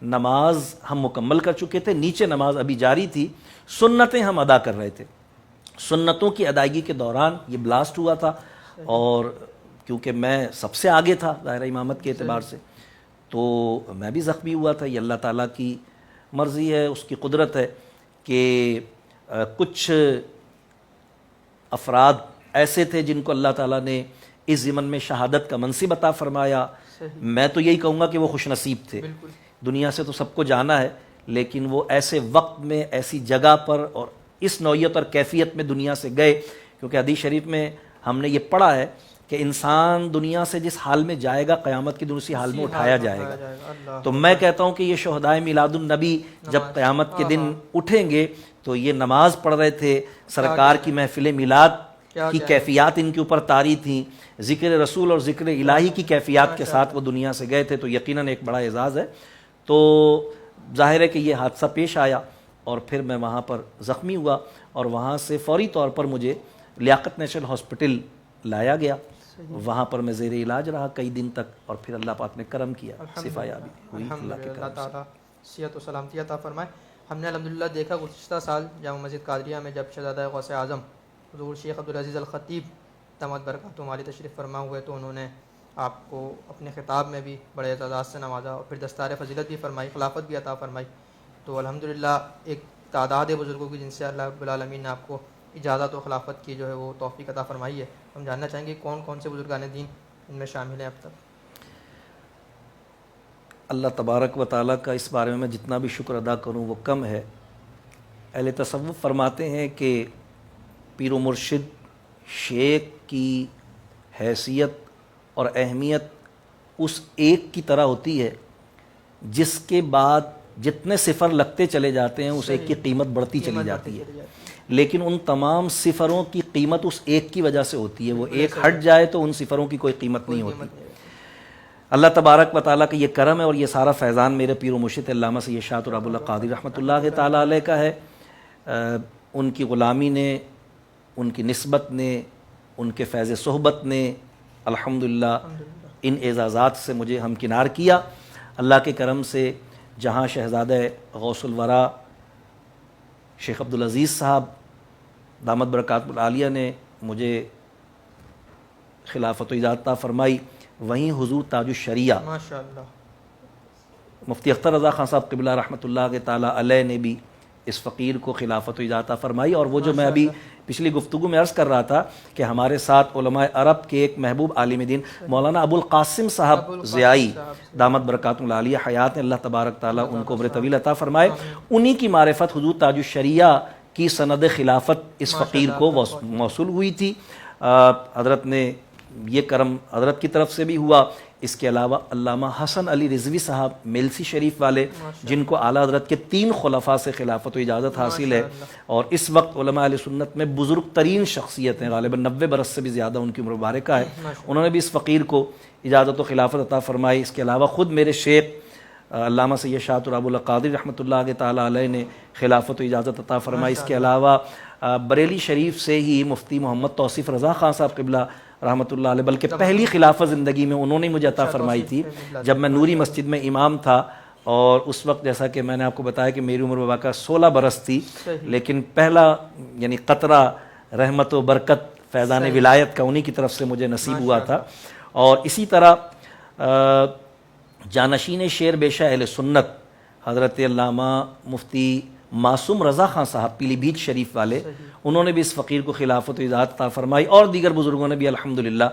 نماز ہم مکمل کر چکے تھے، نیچے نماز ابھی جاری تھی، سنتیں ہم ادا کر رہے تھے۔ سنتوں کی ادائیگی کے دوران یہ بلاسٹ ہوا تھا، اور کیونکہ میں سب سے آگے تھا ظاہر امامت کے اعتبار سے، تو میں بھی زخمی ہوا تھا۔ یہ اللہ تعالیٰ کی مرضی ہے، اس کی قدرت ہے کہ کچھ افراد ایسے تھے جن کو اللہ تعالیٰ نے اس ضمن میں شہادت کا منصب عطا فرمایا۔ میں تو یہی کہوں گا کہ وہ خوش نصیب تھے، دنیا سے تو سب کو جانا ہے، لیکن وہ ایسے وقت میں ایسی جگہ پر اور اس نوعیت اور کیفیت میں دنیا سے گئے، کیونکہ حدیث شریف میں ہم نے یہ پڑھا ہے کہ انسان دنیا سے جس حال میں جائے گا قیامت کے دن اسی حال میں اٹھایا جائے گا۔ تو میں کہتا ہوں کہ یہ شہدائے میلاد النبی جب قیامت کے دن اٹھیں گے تو یہ نماز پڑھ رہے تھے، سرکار کی محفل میلاد کی کیفیات ان کے اوپر طاری تھیں، ذکر رسول اور ذکر الہی کی کیفیات کے ساتھ وہ دنیا سے گئے تھے، تو یقیناً ایک بڑا اعزاز ہے۔ تو ظاہر ہے کہ یہ حادثہ پیش آیا، اور پھر میں وہاں پر زخمی ہوا، اور وہاں سے فوری طور پر مجھے لیاقت نیشنل ہاسپٹل لایا گیا، وہاں پر میں زیر علاج رہا کئی دن تک، اور پھر اللہ پاک نے کرم کیا، شفا یابی ہوئی اللہ کے کرم سے۔ اللہ تعالیٰ صحت و سلامتی عطا فرمائے۔ ہم نے الحمدللہ دیکھا گزشتہ سال جامع مسجد قادریہ میں جب شہزادہ غوث اعظم حضور شیخ عبدالعزیز الخطیب دامت برکاتہ عالیہ تشریف فرما ہوئے، تو انہوں نے آپ کو اپنے خطاب میں بھی بڑے اعزاز سے نوازا، اور پھر دستار فضیلت بھی فرمائی، خلافت بھی عطا فرمائی۔ تو الحمدللہ ایک تعداد بزرگوں کی جن سے اللہ رب العالمین نے آپ کو اجازت و خلافت کی جو ہے وہ توفیق عطا فرمائی ہے۔ ہم جاننا چاہیں گے کون کون سے بزرگان دین ان میں شامل ہیں اب تک؟ اللہ تبارک و تعالیٰ کا اس بارے میں جتنا بھی شکر ادا کروں وہ کم ہے۔ اہل تصوف فرماتے ہیں کہ پیر و مرشد شیخ کی حیثیت اور اہمیت اس ایک کی طرح ہوتی ہے جس کے بعد جتنے صفر لگتے چلے جاتے ہیں اس ایک کی قیمت بڑھتی چلی جاتی ہے، لیکن ان تمام صفروں کی قیمت اس ایک کی وجہ سے ہوتی ہے، وہ ایک ہٹ جائے تو ان صفروں کی کوئی قیمت نہیں ہوتی۔ اللہ تبارک و تعالیٰ کا یہ کرم ہے، اور یہ سارا فیضان میرے پیر و مرشد علامہ سید شاہ تراب اللہ قادری رحمۃ اللہ تعالیٰ علیہ کا ہے۔ ان کی غلامی نے، ان کی نسبت نے، ان کے فیض صحبت نے الحمدللہ ان اعزازات سے مجھے ہمکنار کیا۔ اللہ کے کرم سے جہاں شہزادہ غوث الورا شیخ عبدالعزیز صاحب دامت برکاتہ العالیہ نے مجھے خلافت و اجازت عطا فرمائی، وہیں حضور تاج الشریعہ ماشاءاللہ مفتی اختر رضا خان صاحب قبلہ رحمۃ اللہ تعالیٰ علیہ نے بھی اس فقیر کو خلافت و اجازت عطا فرمائی۔ اور وہ جو میں ابھی پچھلی گفتگو میں عرض کر رہا تھا کہ ہمارے ساتھ علماء عرب کے ایک محبوب عالم دین مولانا ابو القاسم صاحب ضیائی دامت برکاتہ العالیہ حیات، اللہ تبارک تعالیٰ ان کو عمر طویل عطا فرمائے، انہی کی معرفت حضور تاج الشریعہ کی سند خلافت اس فقیر کو موصول ہوئی تھی۔ حضرت نے یہ کرم حضرت کی طرف سے بھی ہوا۔ اس کے علاوہ علامہ حسن علی رضوی صاحب میلسی شریف والے، جن کو اعلیٰ حضرت کے 3 خلفاء سے خلافت و اجازت حاصل ہے، اور اس وقت علماء اہل سنت میں بزرگ ترین شخصیت ہیں، غالباً 90 برس سے بھی زیادہ ان کی عمر مبارکہ ہے، انہوں نے بھی اس فقیر کو اجازت و خلافت عطا فرمائی۔ اس کے علاوہ خود میرے شیخ علامہ سید شاہ تراب اللہ قادری رحمۃ اللہ تعالیٰ علیہ نے خلافت و اجازت عطا فرمائی. اس کے علاوہ بریلی شریف سے ہی مفتی محمد توصیف رضا خان صاحب قبلہ رحمۃ اللہ علیہ، بلکہ پہلی خلافت زندگی میں انہوں نے مجھے عطا فرمائی تھی جب میں نوری مسجد میں امام تھا. اور اس وقت جیسا کہ میں نے آپ کو بتایا کہ میری عمر بابا کا 16 برس تھی، لیکن پہلا یعنی قطرہ رحمت و برکت فیضان ولایت کا انہی کی طرف سے مجھے نصیب ہوا تھا. اور اسی طرح جانشین شیر بیشہ اہل سنت حضرت علامہ مفتی معصوم رضا خان صاحب پیلی بھیت شریف والے، انہوں نے بھی اس فقیر کو خلافت و اجازت عطا فرمائی، اور دیگر بزرگوں نے بھی الحمدللہ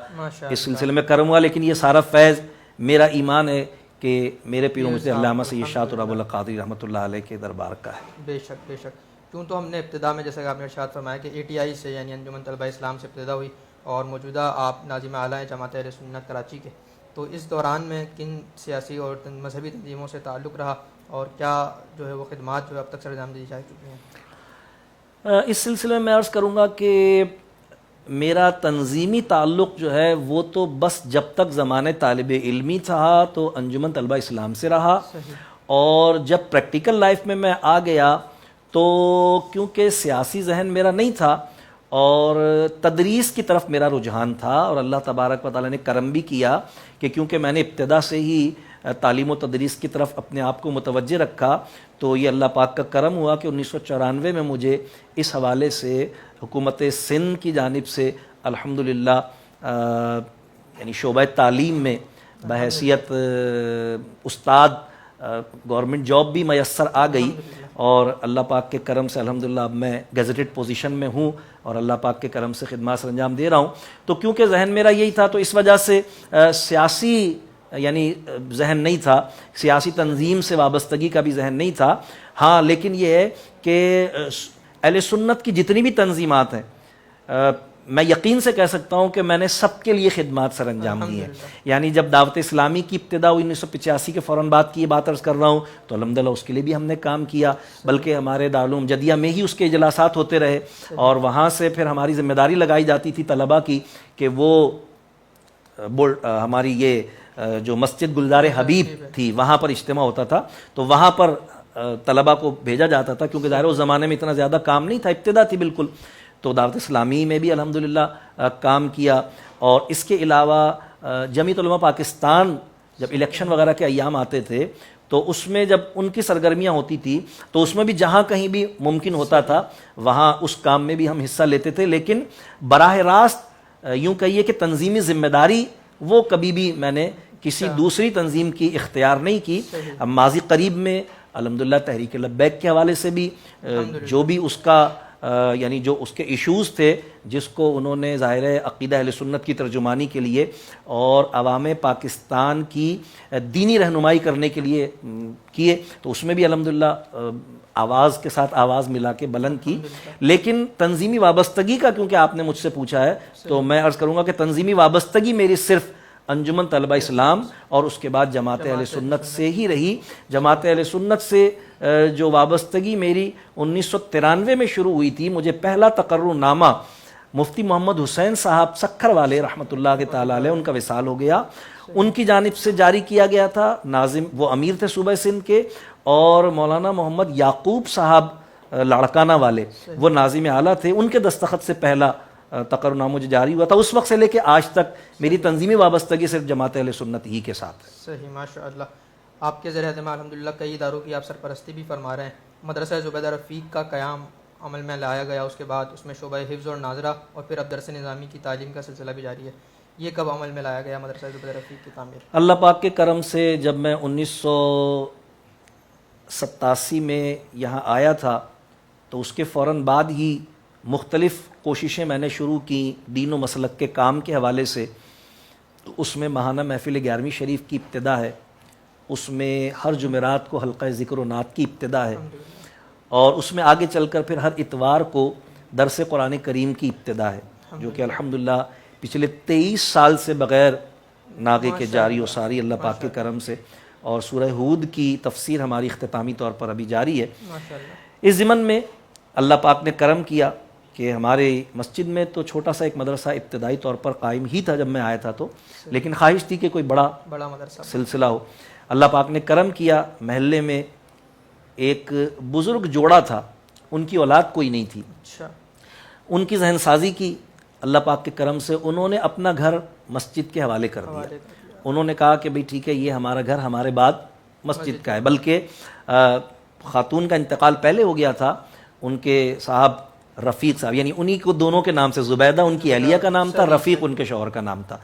اس سلسلے میں کرم ہوا. لیکن یہ سارا فیض میرا ایمان ہے کہ میرے پیر و مرشد علامہ سید شاہ تراب اللہ قادری رحمۃ اللہ علیہ کے دربار کا ہے. بے شک بے شک. کیوں تو ہم نے ابتدا میں جیسا کہ آپ نے ارشاد فرمایا کہ ATI سے یعنی انجمن طلبہ اسلام سے ابتدا ہوئی، اور موجودہ آپ ناظم اعلیٰ ہیں جماعت اہل سنت کراچی کے. تو اس دوران میں کن سیاسی اور مذہبی تنظیموں سے تعلق رہا، اور کیا جو ہے وہ خدمات جو ہے اب تک سر انجام دی جا چکی ہیں؟ اس سلسلے میں عرض کروں گا کہ میرا تنظیمی تعلق جو ہے وہ تو بس جب تک زمانے طالب علمی تھا تو انجمن طلبہ اسلام سے رہا. اور جب پریکٹیکل لائف میں آ گیا تو کیونکہ سیاسی ذہن میرا نہیں تھا اور تدریس کی طرف میرا رجحان تھا، اور اللہ تبارک و تعالیٰ نے کرم بھی کیا کہ کیونکہ میں نے ابتدا سے ہی تعلیم و تدریس کی طرف اپنے آپ کو متوجہ رکھا، تو یہ اللہ پاک کا کرم ہوا کہ 1994 میں مجھے اس حوالے سے حکومت سندھ کی جانب سے الحمدللہ یعنی شعبہ تعلیم میں بحیثیت استاد گورنمنٹ جاب بھی میسر آ گئی، اور اللہ پاک کے کرم سے الحمدللہ اب میں گیزٹڈ پوزیشن میں ہوں اور اللہ پاک کے کرم سے خدمات سر انجام دے رہا ہوں. تو کیونکہ ذہن میرا یہی تھا تو اس وجہ سے سیاسی یعنی ذہن نہیں تھا، سیاسی تنظیم سے وابستگی کا بھی ذہن نہیں تھا. ہاں لیکن یہ ہے کہ اہل سنت کی جتنی بھی تنظیمات ہیں میں یقین سے کہہ سکتا ہوں کہ میں نے سب کے لیے خدمات سر انجام دی ہیں. یعنی جب دعوت اسلامی کی ابتدا ہوئی 1985 کے فوراً بعد کی یہ بات عرض کر رہا ہوں تو الحمدللہ اس کے لیے بھی ہم نے کام کیا، بلکہ ہمارے دارالعلوم جدیہ میں ہی اس کے اجلاسات ہوتے رہے، اور وہاں سے پھر ہماری ذمہ داری لگائی جاتی تھی طلباء کی کہ وہ ہماری یہ جو مسجد گلزار حبیب تھی وہاں پر اجتماع ہوتا تھا، تو وہاں پر طلباء کو بھیجا جاتا تھا کیونکہ ظاہر اس زمانے میں اتنا زیادہ کام نہیں تھا، ابتدا تھی بالکل. تو دعوت اسلامی میں بھی الحمدللہ کام کیا. اور اس کے علاوہ جمعیت علماء پاکستان جب الیکشن وغیرہ کے ایام آتے تھے تو اس میں جب ان کی سرگرمیاں ہوتی تھی تو اس میں بھی جہاں کہیں بھی ممکن ہوتا تھا وہاں اس کام میں بھی ہم حصہ لیتے تھے. لیکن براہ راست یوں کہیے کہ تنظیمی ذمہ داری وہ کبھی بھی میں نے کسی دوسری تنظیم کی اختیار نہیں کی. اب ماضی قریب میں الحمدللہ تحریک لبیک کے حوالے سے بھی جو بھی اس کا یعنی جو اس کے ایشوز تھے جس کو انہوں نے ظاہر عقیدہ اہل سنت کی ترجمانی کے لیے اور عوام پاکستان کی دینی رہنمائی کرنے کے لیے کیے، تو اس میں بھی الحمدللہ آواز کے ساتھ آواز ملا کے بلند کی. لیکن تنظیمی وابستگی کا کیونکہ آپ نے مجھ سے پوچھا ہے تو میں عرض کروں گا کہ تنظیمی وابستگی میری صرف انجمن طلبہ اسلام اور اس کے بعد جماعت اہل سنت سے ہی رہی. جماعت اہل سنت سے جو وابستگی میری 1993 میں شروع ہوئی تھی، مجھے پہلا تقرر نامہ مفتی محمد حسین صاحب سکھر والے رحمۃ اللہ کے تعالیٰ علیہ، ان کا وصال ہو گیا، ان کی جانب سے جاری کیا گیا تھا. ناظم وہ امیر تھے صوبہ سندھ کے، اور مولانا محمد یعقوب صاحب لاڑکانہ والے وہ ناظم اعلیٰ تھے، ان کے دستخط سے پہلا تقررنامہ جو جاری ہوا تھا. اس وقت سے لے کے آج تک میری تنظیمی وابستگی صرف جماعت اہل سنت ہی کے ساتھ ہے. صحیح، ماشاء اللہ. آپ کے زیر اہتمام الحمدللہ کئی اداروں کی آپ سرپرستی بھی فرما رہے ہیں. مدرسہ زبیدہ رفیق کا قیام عمل میں لایا گیا، اس کے بعد اس میں شعبہ حفظ اور ناظرہ اور پھر اب درس نظامی کی تعلیم کا سلسلہ بھی جاری ہے. یہ کب عمل میں لایا گیا مدرسہ زبیدہ رفیق کی تعمیر؟ اللہ پاک کے کرم سے جب میں 1987 میں یہاں آیا تھا تو اس کے فوراً بعد ہی مختلف کوششیں میں نے شروع کی دین و مسلک کے کام کے حوالے سے. اس میں ماہانہ محفل 11ویں شریف کی ابتدا ہے، اس میں ہر جمعرات کو حلقہ ذکر و نعت کی ابتدا ہے، اور اس میں آگے چل کر پھر ہر اتوار کو درس قرآن کریم کی ابتدا ہے، جو کہ الحمدللہ پچھلے 23 سال سے بغیر ناغے کے جاری و ساری اللہ پاک کے کرم سے. اور سورہ ہود کی تفسیر ہماری اختتامی طور پر ابھی جاری ہے. اس ضمن میں اللہ پاک نے کرم کیا کہ ہمارے مسجد میں تو چھوٹا سا ایک مدرسہ ابتدائی طور پر قائم ہی تھا جب میں آیا تھا تو، لیکن خواہش تھی کہ کوئی بڑا مدرسہ سلسلہ ہو. اللہ پاک نے کرم کیا، محلے میں ایک بزرگ جوڑا تھا، ان کی اولاد کوئی نہیں تھی. اچھا. ان ان کی ذہن سازی کی اللہ پاک کے کرم سے، انہوں نے اپنا گھر مسجد کے حوالے کر دیا. انہوں نے کہا کہ بھئی ٹھیک ہے، یہ ہمارا گھر ہمارے بعد مسجد کا ہے. بلکہ خاتون کا انتقال پہلے ہو گیا تھا، ان کے صاحب رفیق صاحب، یعنی انہی کو دونوں کے نام سے، زبیدہ ان کی اہلیہ کا نام تھا، رفیق ان کے شوہر کا نام تھا.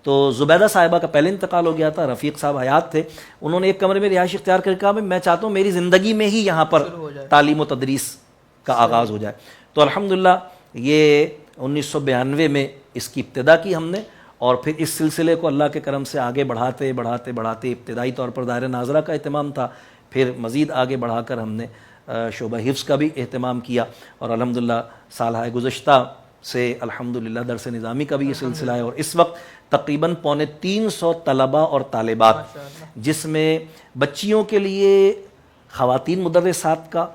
تو زبیدہ صاحبہ کا پہلے انتقال ہو گیا تھا، رفیق صاحب حیات تھے. انہوں نے ایک کمرے میں رہائش اختیار کر کے کہا میں چاہتا ہوں میری زندگی میں ہی یہاں پر تعلیم و تدریس کا آغاز ہو جائے. تو الحمدللہ یہ 1992 میں اس کی ابتدا کی ہم نے، اور پھر اس سلسلے کو اللہ کے کرم سے آگے بڑھاتے بڑھاتے بڑھاتے ابتدائی طور پر دائرہ ناظرہ کا اہتمام تھا، پھر مزید آگے بڑھا کر ہم نے شعبہ حفظ کا بھی اہتمام کیا، اور الحمدللہ سالہ گزشتہ سے الحمدللہ درس نظامی کا بھی یہ سلسلہ ہے. اور اس وقت تقریباً 350 طلبہ اور طالبات، جس میں بچیوں کے لیے خواتین مدرسات کا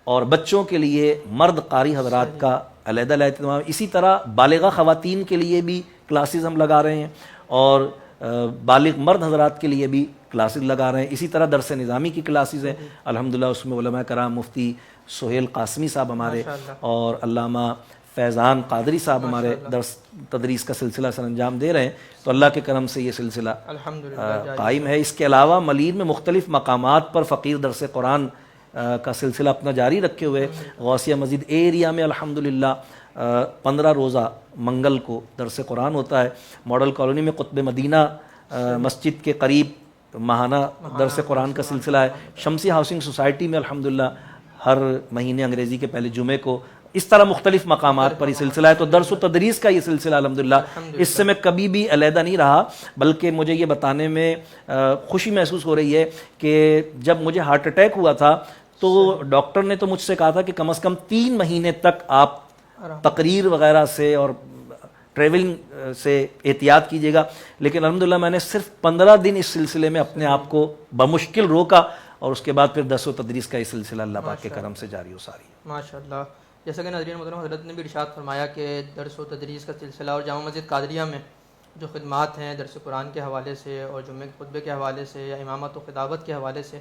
اور بچوں کے لیے مرد قاری حضرات کا علیحدہ اہتمام، اسی طرح بالغہ خواتین کے لیے بھی کلاسز ہم لگا رہے ہیں، اور بالغ مرد حضرات کے لیے بھی کلاسز لگا رہے ہیں. اسی طرح درس نظامی کی کلاسز ہیں الحمدللہ، اس میں علماء کرام مفتی سہیل قاسمی صاحب ہمارے اور علامہ فیضان قادری صاحب ہمارے درس تدریس کا سلسلہ سر انجام دے رہے ہیں. تو اللہ کے کرم سے یہ سلسلہ قائم ہے. اس کے علاوہ ملیر میں مختلف مقامات پر فقیر درس قرآن کا سلسلہ اپنا جاری رکھے ہوئے. غوثیہ مسجد ایریا میں الحمدللہ 15 روزہ منگل کو درس قرآن ہوتا ہے. ماڈل کالونی میں قطب مدینہ مسجد کے قریب ماہانہ درس قرآن کا سلسلہ ہے. شمسی ہاؤسنگ سوسائٹی میں الحمدللہ ہر مہینے انگریزی کے پہلے جمعے کو. اس طرح مختلف مقامات پر یہ سلسلہ ہے. تو درس و تدریس کا یہ سلسلہ الحمدللہ اس سے میں کبھی بھی علیحدہ نہیں رہا، بلکہ مجھے یہ بتانے میں خوشی محسوس ہو رہی ہے کہ جب مجھے ہارٹ اٹیک ہوا تھا تو ڈاکٹر نے تو مجھ سے کہا تھا کہ کم از کم 3 مہینے تک آپ تقریر وغیرہ سے اور ٹریولنگ سے احتیاط کیجیے گا، لیکن الحمدللہ میں نے صرف 15 دن اس سلسلے میں اپنے آپ کو بمشکل روکا، اور اس کے بعد پھر درس و تدریس کا یہ سلسلہ اللہ پاک کے کرم سے جاری و ساری ہے. ماشاءاللہ. جیسا کہ ناظرین محترم حضرت نے بھی ارشاد فرمایا کہ درس و تدریس کا سلسلہ اور جامع مسجد قادریہ میں جو خدمات ہیں درس قرآن کے حوالے سے اور جمعے کے خطبے کے حوالے سے یا امامت و خطابت کے حوالے سے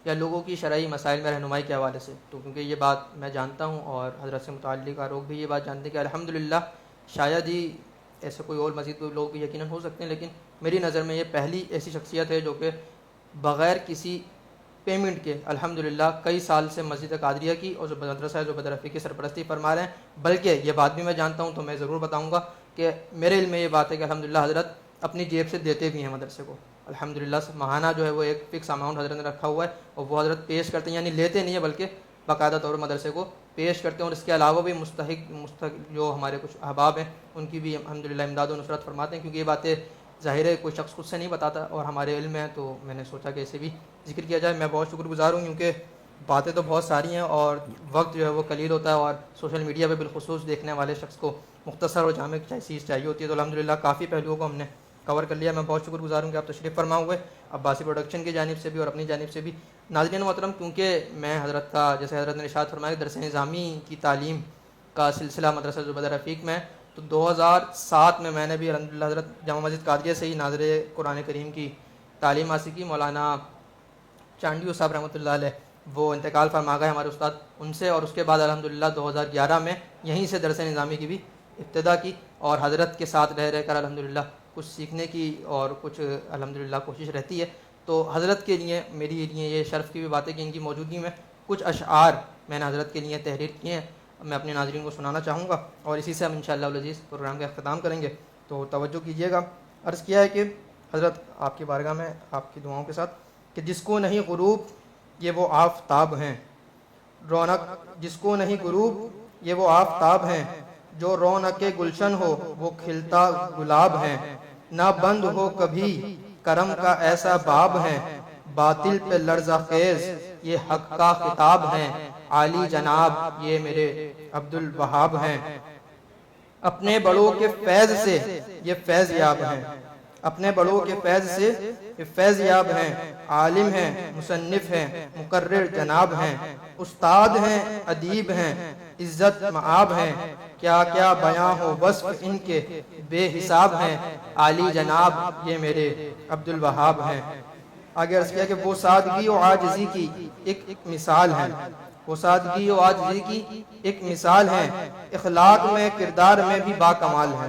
یا لوگوں کی شرعی مسائل میں رہنمائی کے حوالے سے، تو کیونکہ یہ بات میں جانتا ہوں اور حضرت سے متعلق لوگ بھی یہ بات جانتے ہیں کہ الحمدللہ شاید ہی ایسے کوئی اور مزید کوئی لوگ بھی یقیناً ہو سکتے ہیں، لیکن میری نظر میں یہ پہلی ایسی شخصیت ہے جو کہ بغیر کسی پیمنٹ کے الحمدللہ کئی سال سے مسجد قادریہ کی اور جو مدرسہ زبیدہ رفیق کی سرپرستی فرما رہے ہیں. بلکہ یہ بات بھی میں جانتا ہوں تو میں ضرور بتاؤں گا کہ میرے علم میں یہ بات ہے کہ الحمدللہ حضرت اپنی جیب سے دیتے بھی ہیں مدرسے کو. الحمدللہ ماہانہ جو ہے وہ ایک فکس اماؤنٹ حضرت نے رکھا ہوا ہے اور وہ حضرت پیش کرتے ہیں، یعنی لیتے نہیں ہیں بلکہ باقاعدہ طور پر مدرسے کو پیش کرتے ہیں. اور اس کے علاوہ بھی مستحق جو ہمارے کچھ احباب ہیں ان کی بھی الحمدللہ امداد و نصرت فرماتے ہیں، کیونکہ یہ باتیں ظاہر ہے کوئی شخص خود سے نہیں بتاتا اور ہمارے علم ہے، تو میں نے سوچا کہ اسے بھی ذکر کیا جائے. میں بہت شکر گزار ہوں کیونکہ باتیں تو بہت ساری ہیں اور وقت جو ہے وہ قلیل ہوتا ہے، اور سوشل میڈیا پہ بالخصوص دیکھنے والے شخص کو مختصر اور جامع چیز چاہیے ہوتی ہے. تو الحمدللہ کافی پہلوؤں کو ہم نے کور کر لیا. میں بہت شکر گزار ہوں کہ آپ تشریف فرما ہوئے عباسی پروڈکشن کی جانب سے بھی اور اپنی جانب سے بھی. ناظرین محترم، کیونکہ میں حضرت کا جیسے حضرت نے ارشاد فرمایا کہ درس نظامی کی تعلیم کا سلسلہ مدرسہ زبیدہ رفیق میں، تو 2007 میں نے بھی الحمدللہ حضرت جامع مسجد قادریہ سے ہی ناظر قرآن کریم کی تعلیم حاصل کی. مولانا چانڈیو صاحب رحمۃ اللہ علیہ وہ انتقال فرما گئے ہمارے استاد، ان سے، اور اس کے بعد الحمدللہ 2011 میں یہیں سے درس نظامی کی بھی ابتدا کی، اور حضرت کے ساتھ رہ کر الحمدللہ کچھ سیکھنے کی اور کچھ الحمدللہ کوشش رہتی ہے. تو حضرت کے لیے میری لیے یہ شرف کی بھی بات ہے کہ ان کی موجودگی میں کچھ اشعار میں نے حضرت کے لیے تحریر کیے ہیں، میں اپنے ناظرین کو سنانا چاہوں گا، اور اسی سے ہم انشاءاللہ العزیز پروگرام کا اختتام کریں گے. تو توجہ کیجیے گا. عرض کیا ہے کہ حضرت آپ کی بارگاہ میں آپ کی دعاؤں کے ساتھ کہ جس کو نہیں غروب یہ وہ آفتاب ہیں، رونق جس کو نہیں غروب یہ وہ آفتاب ہیں، جو رونق گلشن ہو وہ کھلتا گلاب ہیں، نہ بند ہو کبھی کرم کا ایسا باب ہیں، باطل پہ لرزہ خیز یہ حق کا خطاب ہیں، عالی جناب یہ میرے عبد الوہاب ہیں، اپنے بڑوں کے فیض سے یہ فیض یاب ہیں، اپنے بڑوں کے فیض سے یہ فیض یاب ہیں، عالم ہیں، مصنف ہیں، مقرر جناب ہیں، استاد ہیں، ادیب ہیں، عزت مآب ہیں، کیا کیا بیاں ہو وصف ان کے بے حساب ہیں، عالی جناب یہ میرے عبدالوہاب ہیں۔ آگے عرض کیا کہ وہ سادگی و عاجزی کی ایک مثال ہے، وہ سادگی و عاجزی کی ایک مثال ہے، اخلاق میں کردار میں بھی با کمال ہے۔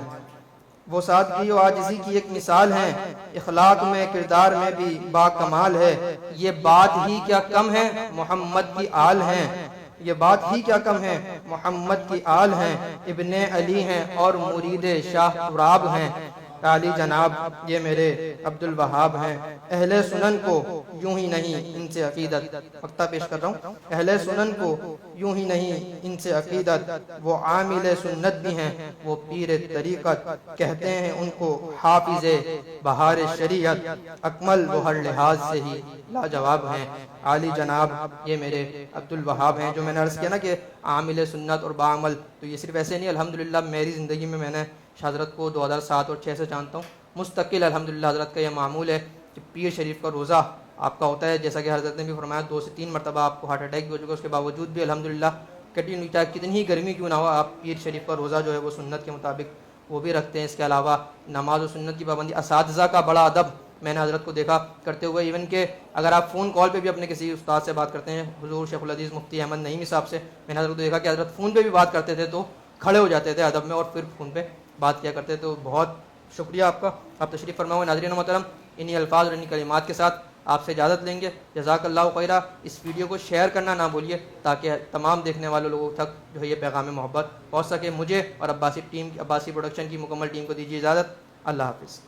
وہ سادگی و عاجزی کی ایک مثال ہے، اخلاق میں کردار میں بھی با کمال ہے۔ یہ بات ہی کیا کم ہے محمد کی آل ہیں، یہ بات ہی کیا کم ہے محمد کی آل ہیں، ابن علی ہیں اور مرید شاہ تراب ہیں، عالی جناب یہ میرے عبدالوہاب ہیں۔ اہل سنن کو یوں ہی نہیں ان سے عقیدت، وقتہ پیش کر رہا ہوں، اہل سنن کو یوں ہی نہیں ان سے عقیدت، وہ عامل سنت بھی ہیں وہ پیر طریقت، کہتے ہیں ان کو حافظ بہار شریعت، اکمل وہ ہر لحاظ سے ہی لاجواب ہیں، عالی جناب یہ میرے عبدالوہاب ہیں۔ جو میں نے عرض کیا نا کہ عامل سنت اور بعمل، تو یہ صرف ایسے نہیں، الحمدللہ میری زندگی میں نے شاہ حضرت کو 2007 اور 6 سے جانتا ہوں، مستقل الحمدللہ حضرت کا یہ معمول ہے کہ پیر شریف کا روزہ آپ کا ہوتا ہے، جیسا کہ حضرت نے بھی فرمایا 2 سے 3 مرتبہ آپ کو ہارٹ اٹیک بھی ہو چکا، اس کے باوجود بھی الحمدللہ کنٹینیو، چاہے کتنی ہی گرمی کیوں نہ ہو، آپ پیر شریف کا روزہ جو ہے وہ سنت کے مطابق وہ بھی رکھتے ہیں۔ اس کے علاوہ نماز و سنت کی پابندی، اساتذہ کا بڑا ادب میں نے حضرت کو دیکھا کرتے ہوئے، ایون کہ اگر آپ فون کال پہ بھی اپنے کسی استاد سے بات کرتے ہیں، حضور شیخ الحدیث مفتی احمد نعیمی صاحب سے، میں نے حضرت کو دیکھا کہ حضرت فون پہ بھی بات کرتے تھے تو کھڑے ہو جاتے تھے ادب میں اور پھر فون پہ بات کیا کرتے، تو بہت شکریہ آپ کا، آپ تشریف فرما ہوئے۔ ناظرین محترم، انہی الفاظ اور انہی کلمات کے ساتھ آپ سے اجازت لیں گے، جزاک اللہ خیرہ۔ اس ویڈیو کو شیئر کرنا نہ بھولیے تاکہ تمام دیکھنے والے لوگوں تک جو ہے یہ پیغام محبت پہنچ سکے۔ مجھے اور عباسی پروڈکشن کی مکمل ٹیم کو دیجیے اجازت، اللہ حافظ۔